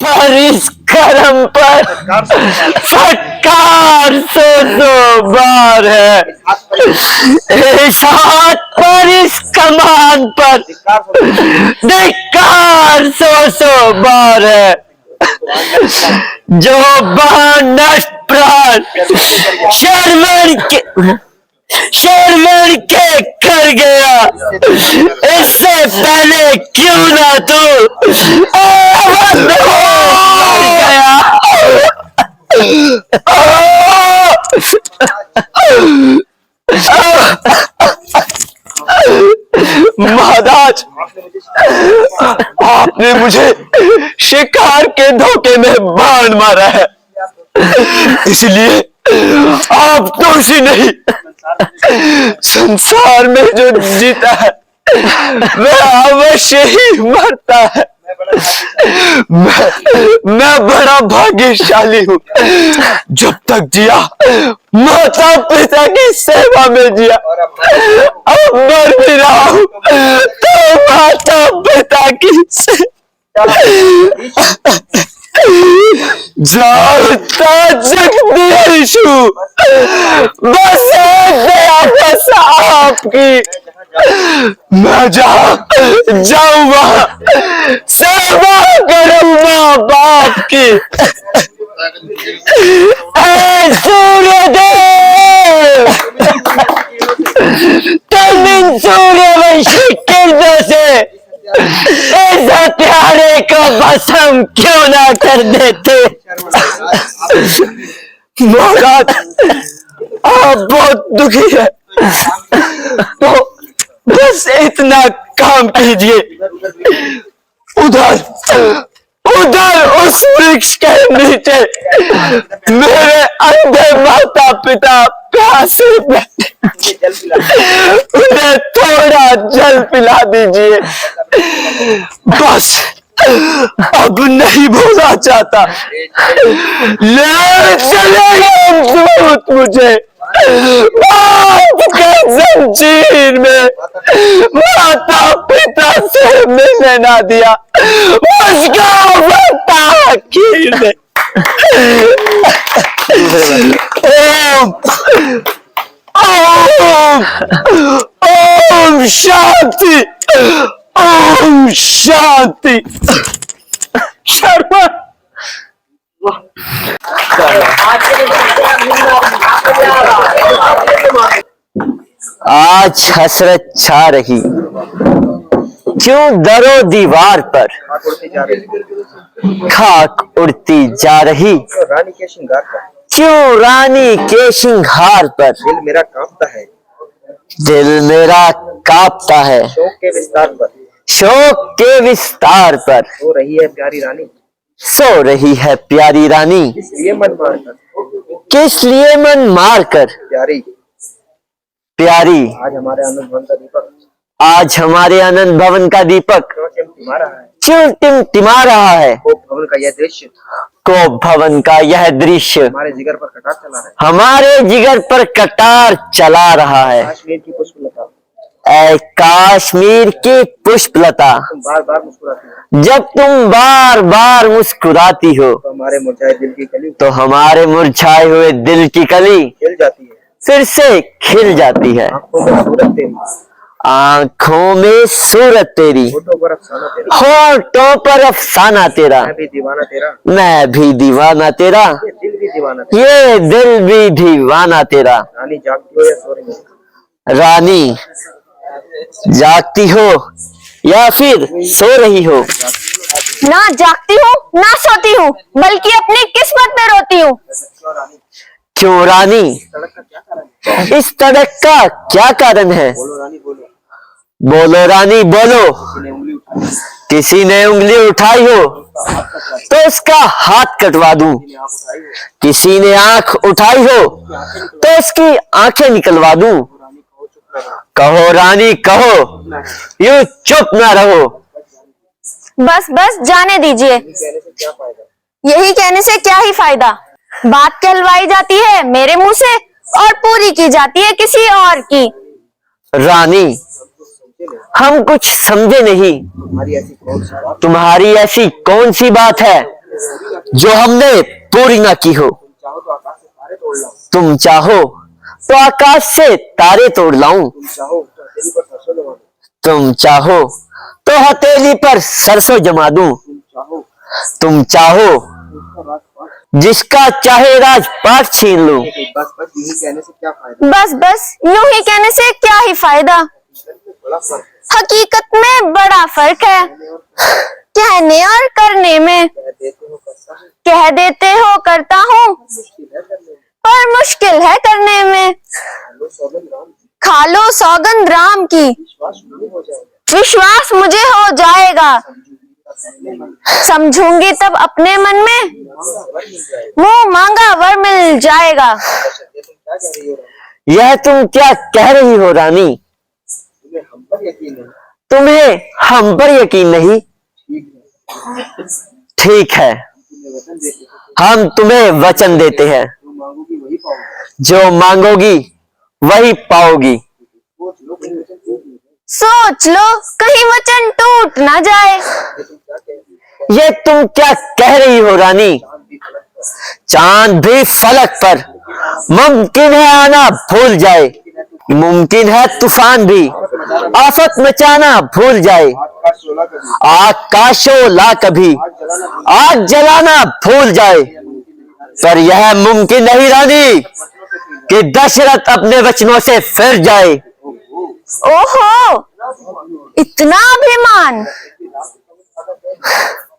पर इस करम पर फटकार 100 बार है, इस हाथ पर इस कमान पर धिक्कार 100 बार है। जो नष्ट प्राण शर्मन के कर गया, इससे पहले क्यों ना तू गया। महाराज, आपने मुझे शिकार के धोखे में बाण मारा है, इसलिए आप दोषी नहीं। संसार में जो जीता है वह अवश्य ही मरता है। मैं बड़ा भाग्यशाली हूँ, जब तक जिया माता पिता की सेवा में जिया, अब मर भी रहा हूँ तो माता पिता की जानता जगदीश हूँ, बस बस आपकी। मैं जहाँ जाऊँ वहाँ सेवा करूँ माँ बाप की। सूर्यदेव, तुम इन सूर्यवंशी किरणों से इस हत्यारे को भस्म क्यों ना कर देते। महाराज, आप बहुत दुखी है तो बस इतना काम कीजिए, उधर उस वृक्ष के नीचे मेरे अंधे माता पिता प्यासे बैठे, उन्हें थोड़ा जल पिला दीजिए। बस अब नहीं बोलना चाहता, ले चलेगा दूत मुझे मौत के जंजीर में, माता पिता से मिलने ना दिया उसका बता आखिर में। ओम ओम शांति, ओम शांति। शर्मा आज हसरत छा रही, क्यों दरो दीवार पर खाक उड़ती जा रही, रानी के श्रृंगार पर, क्यों रानी के श्रृंगार पर दिल मेरा कांपता है, दिल मेरा कांपता है, शोक के विस्तार पर, शोक के विस्तार पर सो रही है प्यारी रानी, सो रही है प्यारी रानी, इसलिए मन मारकर, किस लिए मन मारकर प्यारी प्यारी। आज हमारे आनंद भवन का दीपक, आज हमारे आनंद भवन का दीपक क्यों टिमटिमा रहा है, क्यों टिमटिमा रहा है। भवन का यह दृश्य, को भवन का यह दृश्य हमारे जिगर पर कटार चला रहा है, हमारे जिगर पर कटार चला रहा है। कश्मीर की पुष्पलता, ऐ कश्मीर की पुष्पलता, तुम बार बार मुस्कुराती हो, जब तुम बार बार मुस्कुराती हो तो हमारे मुरझाए दिल की कली, तो हमारे मुरझाए हुए दिल की कली खिल जाती है, फिर से खिल जाती है। आंखों में सूरत तेरी, आंखों में सूरत तेरी, होठों पर अफसाना तेरा, होठों पर अफसाना तेरा, मैं भी दीवाना तेरा, मैं भी दीवाना तेरा, ये दिल भी दीवाना तेरा। ये दिल भी दीवाना तेरा। रानी जागती हो या सो रही हो, रानी जागती हो या फिर सो रही हो। ना जागती हूँ ना सोती हूँ, बल्कि अपनी किस्मत में रोती हूँ। क्यों रानी, इस तड़क का क्या कारण है। बोलो रानी बोलो, बोलो रानी बोलो, किसी ने उंगली उठाई हो तो उसका हाथ कटवा दूं, किसी ने आंख उठाई हो तो उसकी आंखें निकलवा दूं। कहो रानी कहो, यूं चुप ना रहो। बस बस जाने दीजिए, यही कहने से क्या ही फायदा। बात कहलवाई जाती है मेरे मुंह से और पूरी की जाती है किसी और की। रानी हम कुछ समझे नहीं। तुम्हारी ऐसी कौन सी बात है जो हमने पूरी ना की हो? तुम चाहो तो आकाश से तारे तोड़ लाऊं। तुम चाहो तो हथेली पर सरसों जमा दूं। तुम चाहो जिसका चाहे राजपाट छीन लूं। बस बस यूं ही कहने से क्या ही फायदा। हकीकत में बड़ा फर्क है कहने और करने में। कह देते हो करता हूँ पर मुश्किल है करने में। खा लो सौगंध राम की, विश्वास मुझे हो जाएगा। समझूंगी तब अपने मन में, मुंह मांगा वर मिल जाएगा। यह तुम क्या कह रही हो रानी? तुम्हें हम पर यकीन नहीं? ठीक है, हम तुम्हें वचन देते हैं, जो मांगोगी वही पाओगी। सोच लो कहीं वचन टूट ना जाए। ये तुम क्या कह रही हो रानी? चांद भी फलक पर मुमकिन है आना भूल जाए। मुमकिन है तूफान भी आफत मचाना भूल जाए। आकाशोला कभी आग जलाना भूल जाए। पर यह मुमकिन नहीं रानी कि दशरथ अपने वचनों से फिर जाए। ओहो, इतना अभिमान।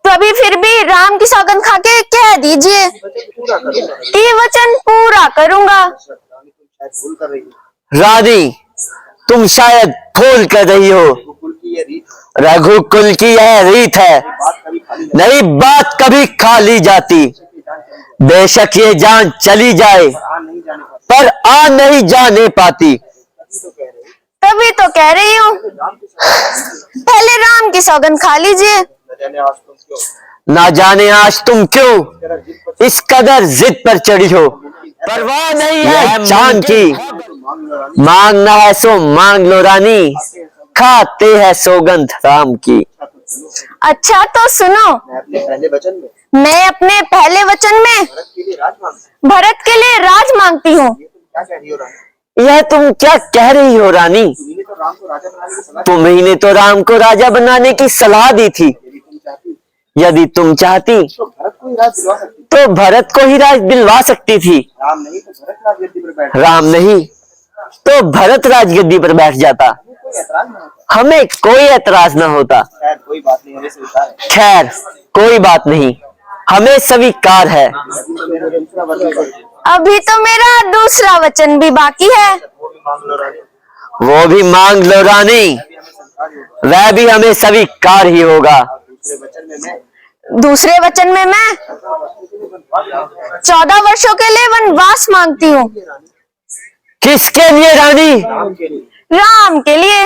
तो अभी फिर भी राम की सौगंध खा के कह दीजिए कि वचन पूरा करूंगा। रानी, तुम शायद भूल कर रही हो। रघुकुल की यह रीत है, नई बात कभी खा ली जाती। बेशक ये जान चली जाए पर आ नहीं जाने पाती। तभी तो कह रही हूँ पहले राम की सौगंध खा लीजिए। ना जाने आज तुम क्यों इस कदर जिद पर चढ़ी हो। परवाह नहीं है चांद की, मांगना है सो मांग लो रानी, खाते हैं सौगंध राम की। अच्छा तो सुनो, मैं अपने पहले वचन में भरत के लिए राज मांगती हूँ। यह तुम क्या कह रही हो रानी? तुम्ही ने तो राम को राजा बनाने की सलाह दी थी। यदि तुम चाहती तो भरत को ही राज दिलवा सकती थी। राम नहीं तो भरत राजगद्दी पर बैठ जाता, हमें कोई एतराज न होता। खैर कोई बात नहीं, हमें स्वीकार है। अभी तो मेरा दूसरा वचन भी बाकी है। वो भी मांग लो रानी, वह भी हमें स्वीकार ही होगा। दूसरे वचन में मैं 14 वर्षों के लिए वनवास मांगती हूँ। किसके लिए रानी? राम के लिए।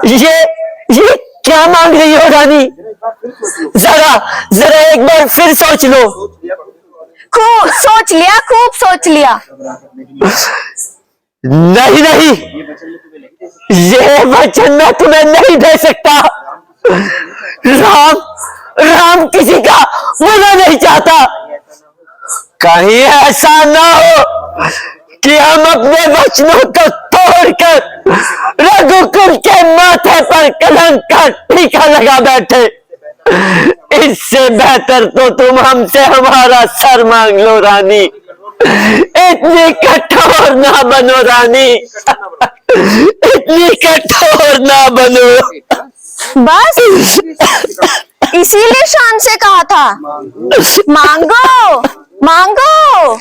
ये क्या मांग रही हो रानी? जरा जरा एक बार फिर सोच लो। खूब सोच लिया, खूब सोच लिया। नहीं नहीं, ये वचन मैं तुम्हें नहीं दे सकता। राम किसी का बुरा नहीं चाहता। कहीं ऐसा ना हो कि हम अपने वचनों को तोड़कर रघुकुल के माथे पर कलंक का टीका लगा बैठे। इससे बेहतर तो तुम हमसे हमारा सर मांग लो रानी। इतनी कठोर ना बनो रानी, इतनी कठोर ना बनो। बस इसीलिए शान से कहा था मांगो मांगो।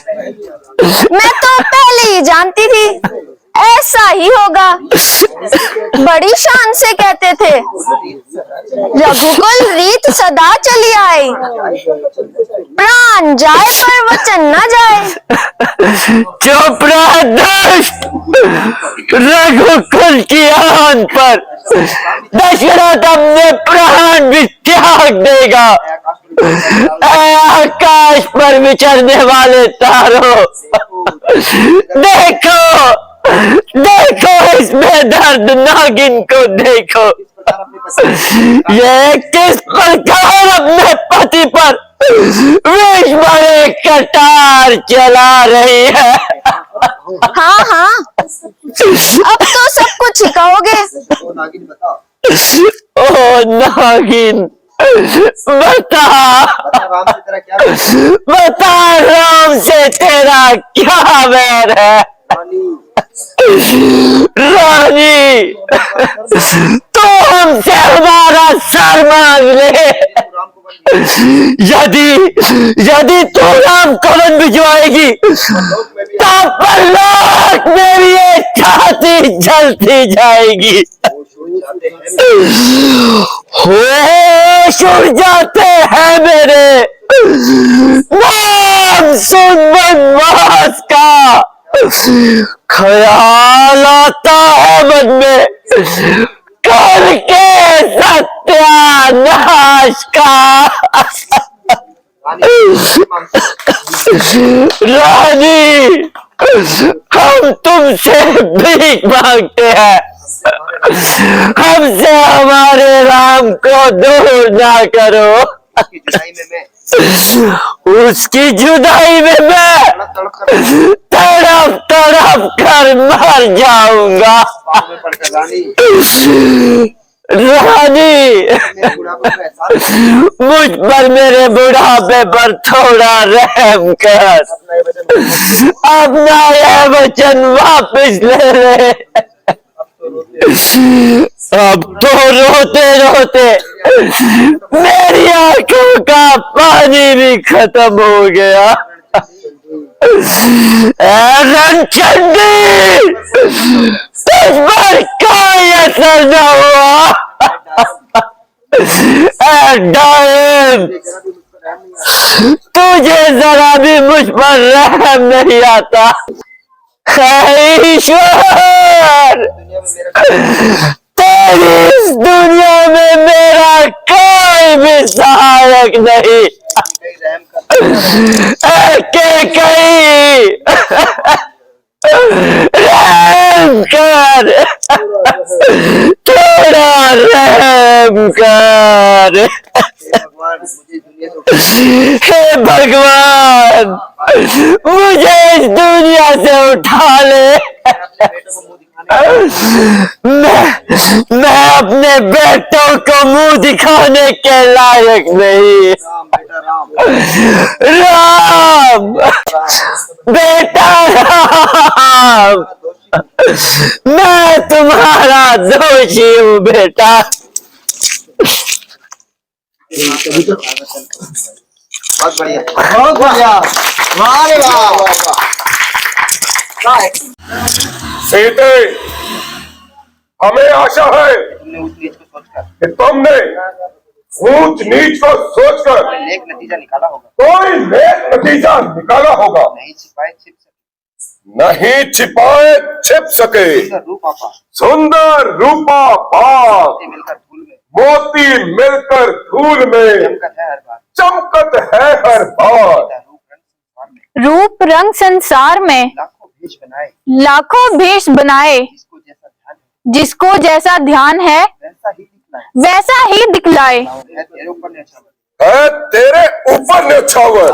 मैं तो पहले ही जानती थी ऐसा ही होगा। बड़ी शान से कहते थे रघुकुल रीत सदा चली आई, प्राण जाए पर वचन न जाए। चुप रह दुष्ट, रघुकुल की आन पर दशरथ अपने प्राण भी त्याग देगा। आकाश पर विचरने वाले तारों, देखो देखो इसमें दर्द, नागिन को देखो, ये किस प्रकार अपने पति पर विष भरे कटार चला रही है। हाँ हाँ, अब तो सब कुछ सिखाओगे। ओ नागिन, बता बता, राम से तेरा क्या बैर है। रानी, तो हमसे हमारा सर मांग ले। यदि तू राम कवन भिजवाएगी तब परलोक मेरी ये छाती जलती जाएगी। होश उड़ जाते हैं मेरे, नाम सुन वनवास का ख्याल आता है मन में, करके सत्यानाश का। रानी, हम तुमसे भीख मांगते हैं, हमसे हमारे राम को दूर ना करो। उसकी जुदाई में मैं तड़प तड़प कर मर जाऊंगा। रानी, मुझ पर, मेरे बुढ़ापे पर थोड़ा रहम कर, अपना यह वचन वापस ले ले। अब तो रोते रोते मेरी आंखों का पानी भी खत्म हो गया। रणचंडी, तुझ पर कोई असर न हुआ। डायन, तुझे जरा भी मुझ पर रहम नहीं आता। ईश्वर, तेरी इस दुनिया में मेरा कोई भी सहायक नहीं। कहीं रहम कर, थोड़ा रहम कर। हे भगवान, मुझे इस दुनिया से उठा ले। मैं अपने बेटों को मुंह दिखाने के लायक नहीं। राम, बेटा राम, मैं तुम्हारा दोषी हूँ बेटा। बहुत बढ़िया, बहुत बढ़िया, वाह रे वाह, वाह। सीते, हमें आशा है कि तुमने ऊंच नीच को सोचकर नेक नतीजा निकाला होगा। कोई नेक नतीजा निकाला होगा। नहीं छिपाए छिप सके। सुंदर रूपा पाप, मोती मिलकर धूल में चमकत है हर बार। रूप रंग संसार में लाखों भेष बनाए, जिसको जैसा ध्यान है वैसा ही दिखलाए। है तेरे ऊपर न्यौछावर,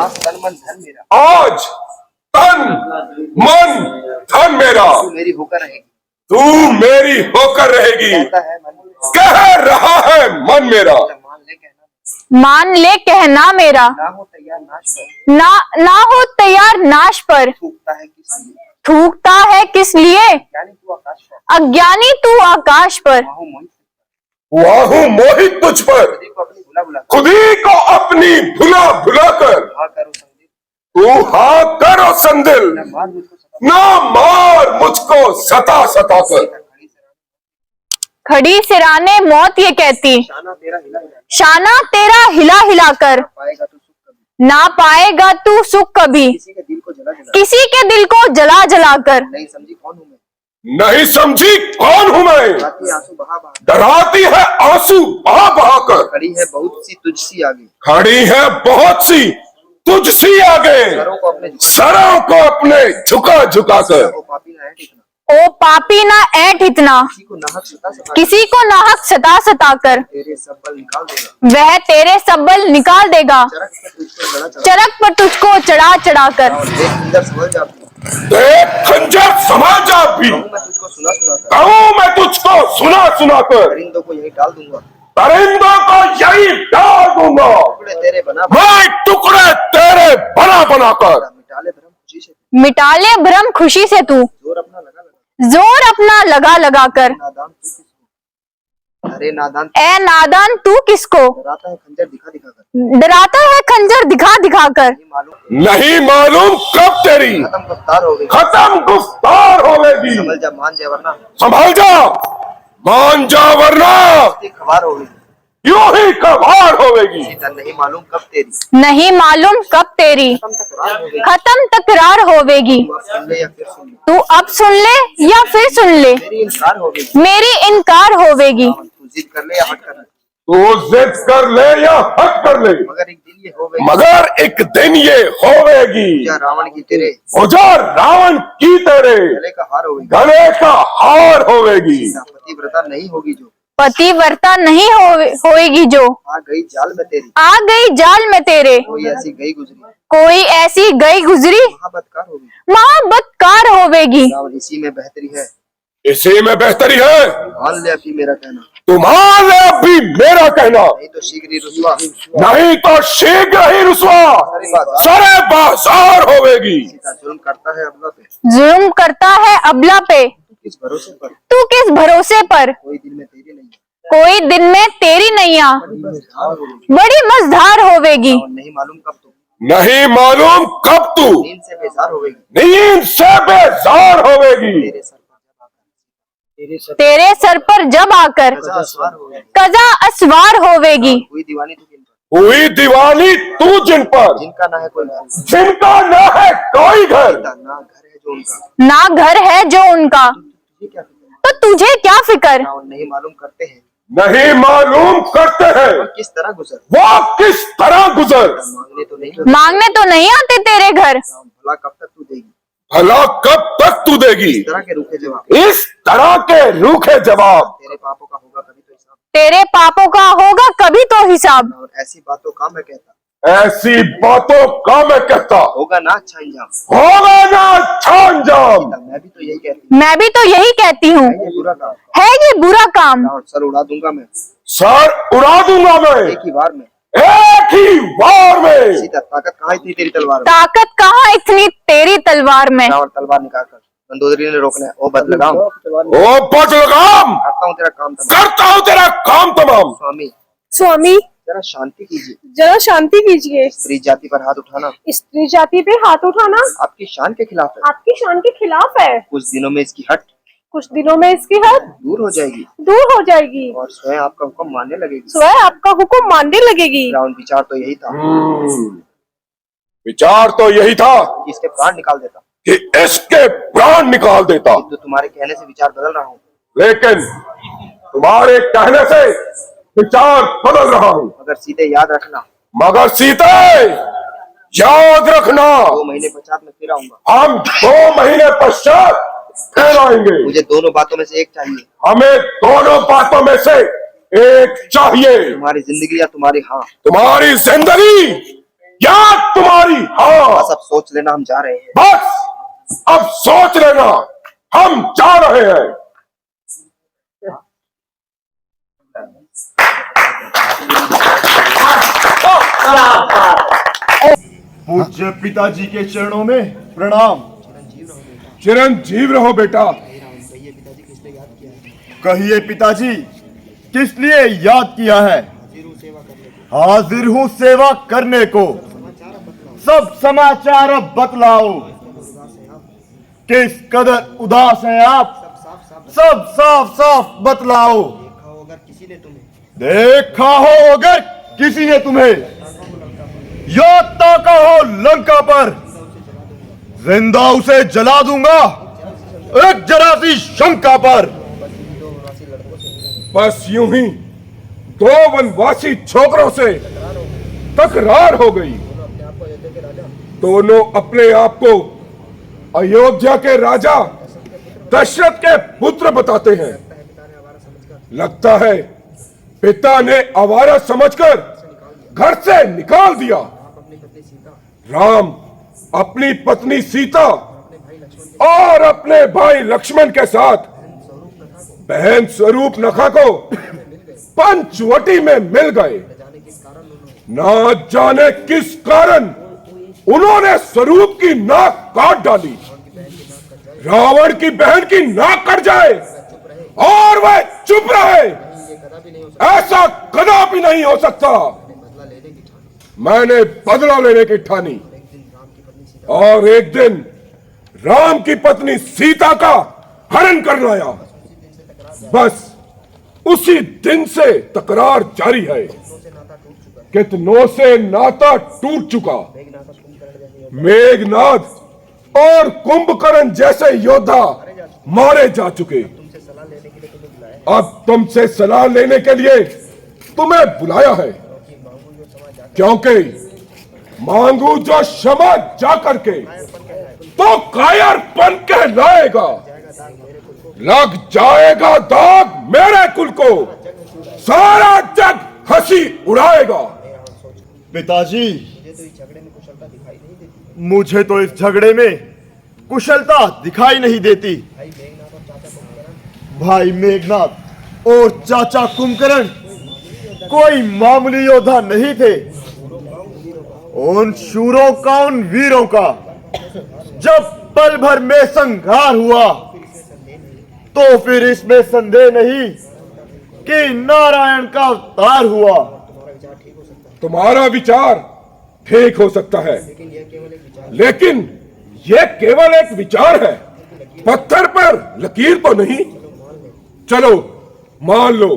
आज तन मन धन मेरा, मेरी होकर रहेगी, तू मेरी होकर रहेगी। कह रहा है मन मेरा, मान ले कहना मेरा, ना हो तैयार नाश पर। थूकता है किस लिए, अज्ञानी तू आकाश पर। वाहू मोहित तुझ पर, खुदी को अपनी भुला भुला कर। तू हाँ करो संदिल, ना मार मुझको सता सता कर। खड़ी सिराने मौत ये कहती, शाना तेरा हिला हिला कर। ना पाएगा तू सुख कभी, किसी के दिल को जला जला कर। नहीं समझी कौन हूँ मैं, डराती है आंसू बहा बहा कर। खड़ी है बहुत सी तुझसी आगे, खड़ी है बहुत सी तुझसी आगे। सरों को अपने झुका झुका कर, ओ पापी ना ऐठ इतना, किसी को नाहक सता सता कर वह तेरे सब बल निकाल देगा, चरक पर तुझको चढ़ा चढ़ा कर। देख खंजर समझ जा भी, कहूँ मैं तुझको सुना सुना कर परिंदों को यही डाल दूंगा, मैं टुकड़े तेरे बना बना कर। मिटा ले भ्रम खुशी से तू, जोर अपना लगा लगा कर। अरे नादान, ए नादान तू किसको डराता है खंजर दिखा दिखा कर। नहीं मालूम कब तेरी खत्म गुफ्तार होगी, संभल जा मान जा वरना, संभल जा मान जा वरना खबर होगी, यूं ही कबार होगी। नहीं मालूम कब तेरी, नहीं मालूम कब तेरी खत्म तकरार होवेगी। तू अब सुन ले या फिर सुन ले, मेरी इनकार होवेगी। तू जिद कर ले या हट कर ले, तू जिद कर ले या हट कर ले, मगर एक दिन ये होवेगी, मगर एक दिन ये होवेगी। रावण की तेरे, रावण की तेरे गले का हार होवेगी, गले का हार होवेगी। पतिव्रता नहीं होगी जो, पतिव्रता नहीं होएगी जो, आ गई जाल में तेरी, आ गई जाल में तेरे, कोई ऐसी गई गुजरी, कोई ऐसी गई गुजरी महाबतकार होगी, महाबतकार होवेगी। रावण इसी में बेहतरी है, इसी में बेहतरी है, मान ले अभी मेरा कहना, तुम्हारे ले अभी मेरा कहना, नहीं तो शीघ्र ही रुसवा, नहीं तो शीघ्र ही रुसवा सारे बाजार होवेगी। जुल्म करता है अबला पे, जुल्म करता है अबला पे, किस भरोसे पर, तू किस भरोसे पर, कोई दिल में तेरी नहीं, कोई दिन में तेरी नैया बड़ी मझधार होवेगी। नहीं मालूम कब तू, नहीं मालूम कब तू नींद से बेजार होवेगी, नींद से बेजार होवेगी। तेरे सर पर जब आकर कजा असवार होवेगी। हुई दीवानी तू जिन पर, हुई दीवानी तू जिन पर, जिनका ना है कोई घर, जिनका ना है कोई घर, ना घर है जो उनका, ना घर है जो उनका, तो तुझे क्या फिक्र। नहीं मालूम करते हैं, नहीं मालूम करते हैं किस तरह गुजर, वो किस तरह गुजर, मांगने तो नहीं आते तेरे घर, भला कब तक तू देगी, भला कब तक तू देगी इस तरह के रूखे जवाब, इस तरह के रूखे जवाब। तेरे पापों का होगा कभी तो हिसाब, तेरे पापों का होगा कभी तो हिसाब। और ऐसी बातों का मैं कहता, ऐसी बातों का मैं कहता, होगा ना अच्छा अंजाम, होगा ना अच्छा अंजाम। मैं भी तो यही कहती, मैं भी तो यही कहती हूँ, ये बुरा काम है ये बुरा काम। और सर उड़ा दूंगा मैं, सर उड़ा दूंगा मैं एक ही बार में, एक ही वार में। सीधा ताकत कहाँ इतनी तेरी तलवार में, ताकत कहाँ इतनी तेरी तलवार में। और तलवार निकाल कर मंदोदरी ने रोकना है, ओ बद लगाम, ओ बद लगाम, करता हूँ तेरा काम तमाम, करता हूँ तेरा काम तमाम। स्वामी स्वामी जरा शांति कीजिए, जरा शांति कीजिए। स्त्री जाति पर हाथ उठाना स्त्री जाति पे हाथ उठाना आपकी शान के खिलाफ है, आपकी शान के खिलाफ है। कुछ दिनों में इसकी हट कुछ दिनों में इसकी हद दूर हो जाएगी, दूर हो जाएगी और स्वयं आपका हुक्म मानने लगेगी, स्वयं आपका हुक्म मानने लगेगी। रावण विचार तो यही था, विचार तो यही था कि इसके प्राण निकाल देता, कि इसके प्राण निकाल देता, तो तुम्हारे कहने से विचार बदल रहा हूँ, लेकिन तुम्हारे कहने से विचार बदल रहा हूँ। मगर सीधे याद रखना, मगर सीते याद रखना, 2 महीने पश्चात में फिर आऊंगा, हम 2 महीने पश्चात फिर आएंगे। मुझे दोनों बातों में से एक चाहिए, हमें दोनों बातों में से एक चाहिए, तुम्हारी जिंदगी या तुम्हारी हाँ, तुम्हारी जिंदगी या तुम्हारी हाँ। बस अब सोच लेना हम जा रहे हैं, बस अब सोच लेना हम जा रहे हैं। पूज्य पिताजी के चरणों में प्रणाम। चिरंजीव रहो बेटा। कहिए पिताजी किस लिए याद किया है। हाजिर हूँ सेवा करने को, सब समाचार अब बतलाओ। किस कदर उदास हैं आप, सब साफ साफ बतलाओ। देखा हो अगर किसी ने तुम्हें, या ताका हो लंका पर, जिंदा उसे जला दूंगा एक जरा सी शंका पर। बस यूं ही 2 वनवासी छोकरों से तकरार हो गई। दोनों अपने आप को अयोध्या के राजा दशरथ के पुत्र बताते हैं। लगता है पिता ने आवारा समझकर घर से निकाल दिया। राम अपनी पत्नी सीता और अपने भाई लक्ष्मण के साथ बहन स्वरूप नखा को पंचवटी में मिल गए। ना जाने किस कारण उन्होंने स्वरूप की नाक काट डाली। रावण की बहन की नाक कट जाए और वह चुप रहे, ऐसा कदापि नहीं हो सकता। मैंने बदला लेने की ठानी और एक दिन राम की पत्नी सीता का हरण कर लाया। बस उसी दिन से तकरार जारी है। कितनों से नाता टूट चुका। मेघनाद और कुंभकर्ण जैसे योद्धा मारे जा चुके। अब तुमसे सलाह लेने के लिए तुम्हें बुलाया है, क्योंकि मांगू जो क्षमा जाकर के तो कायरपन कहलाएगा। लग जाएगा दाग मेरे कुल को, सारा जग हंसी उड़ाएगा। पिताजी, मुझे तो इस झगड़े में कुशलता दिखाई नहीं देती। भाई मेघनाथ और चाचा कुंभकर्ण कोई मामूली योद्धा नहीं थे। उन शूरों का, उन वीरों का जब पल भर में संहार हुआ तो फिर इसमें संदेह नहीं कि नारायण का अवतार हुआ। तुम्हारा विचार ठीक हो सकता है, लेकिन यह केवल एक विचार है, पत्थर पर लकीर तो नहीं। चलो मान लो,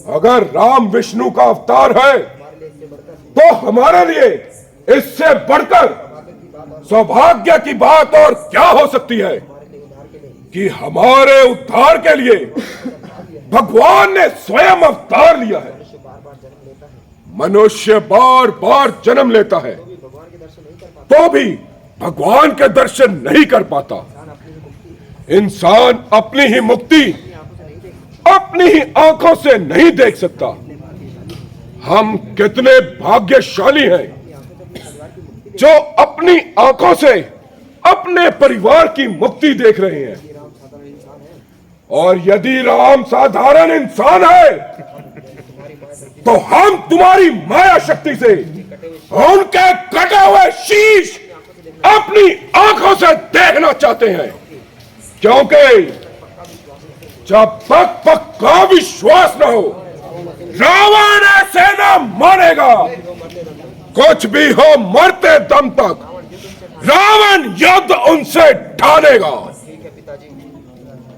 अगर राम विष्णु का अवतार है तो हमारे लिए इससे बढ़कर सौभाग्य की बात और क्या हो सकती है कि हमारे उद्धार के लिए भगवान ने स्वयं अवतार लिया है। मनुष्य बार बार जन्म लेता है तो भी भगवान के दर्शन नहीं कर पाता। इंसान अपनी ही मुक्ति अपनी ही आंखों से नहीं देख सकता। हम कितने भाग्यशाली हैं जो अपनी आंखों से अपने परिवार की मुक्ति देख रहे हैं। और यदि राम साधारण इंसान है तो हम तुम्हारी माया शक्ति से उनके कटे हुए शीश अपनी आंखों से देखना चाहते हैं, क्योंकि जब तक पक्का विश्वास न हो रावण ऐसे न मानेगा। कुछ भी हो, मरते दम तक रावण युद्ध उनसे ठानेगा।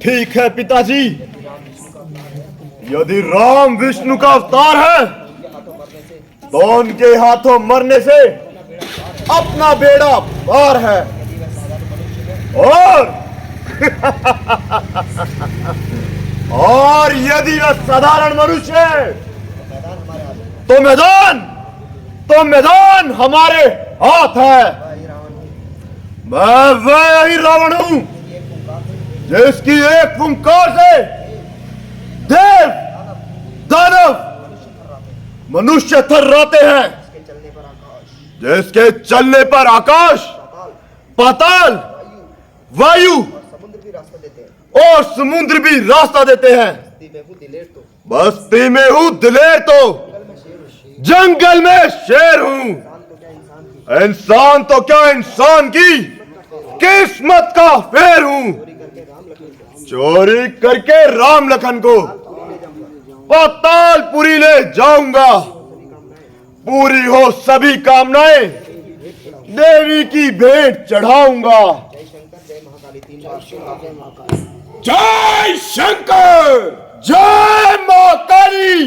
ठीक है पिताजी, यदि राम विष्णु का अवतार है तो उनके हाथों मरने से अपना बेड़ा पार है। और यदि वह साधारण मनुष्य है तो मैदान हमारे हाथ है। मैं वही रावण हूं जिसकी एक फुंकार से देव दानव मनुष्य थर्राते हैं, जिसके चलने पर आकाश, पाताल, वायु और समुद्र भी रास्ता देते हैं। बस्ती में हूं दिलेर तो जंगल में शेर हूं। इंसान तो क्या, इंसान की किस्मत का फेर हूं। चोरी करके राम लखन को पातालपुरी ले जाऊंगा। पूरी हो सभी कामनाएं, देवी की भेंट चढ़ाऊंगा। जय शंकर, जय मां काली।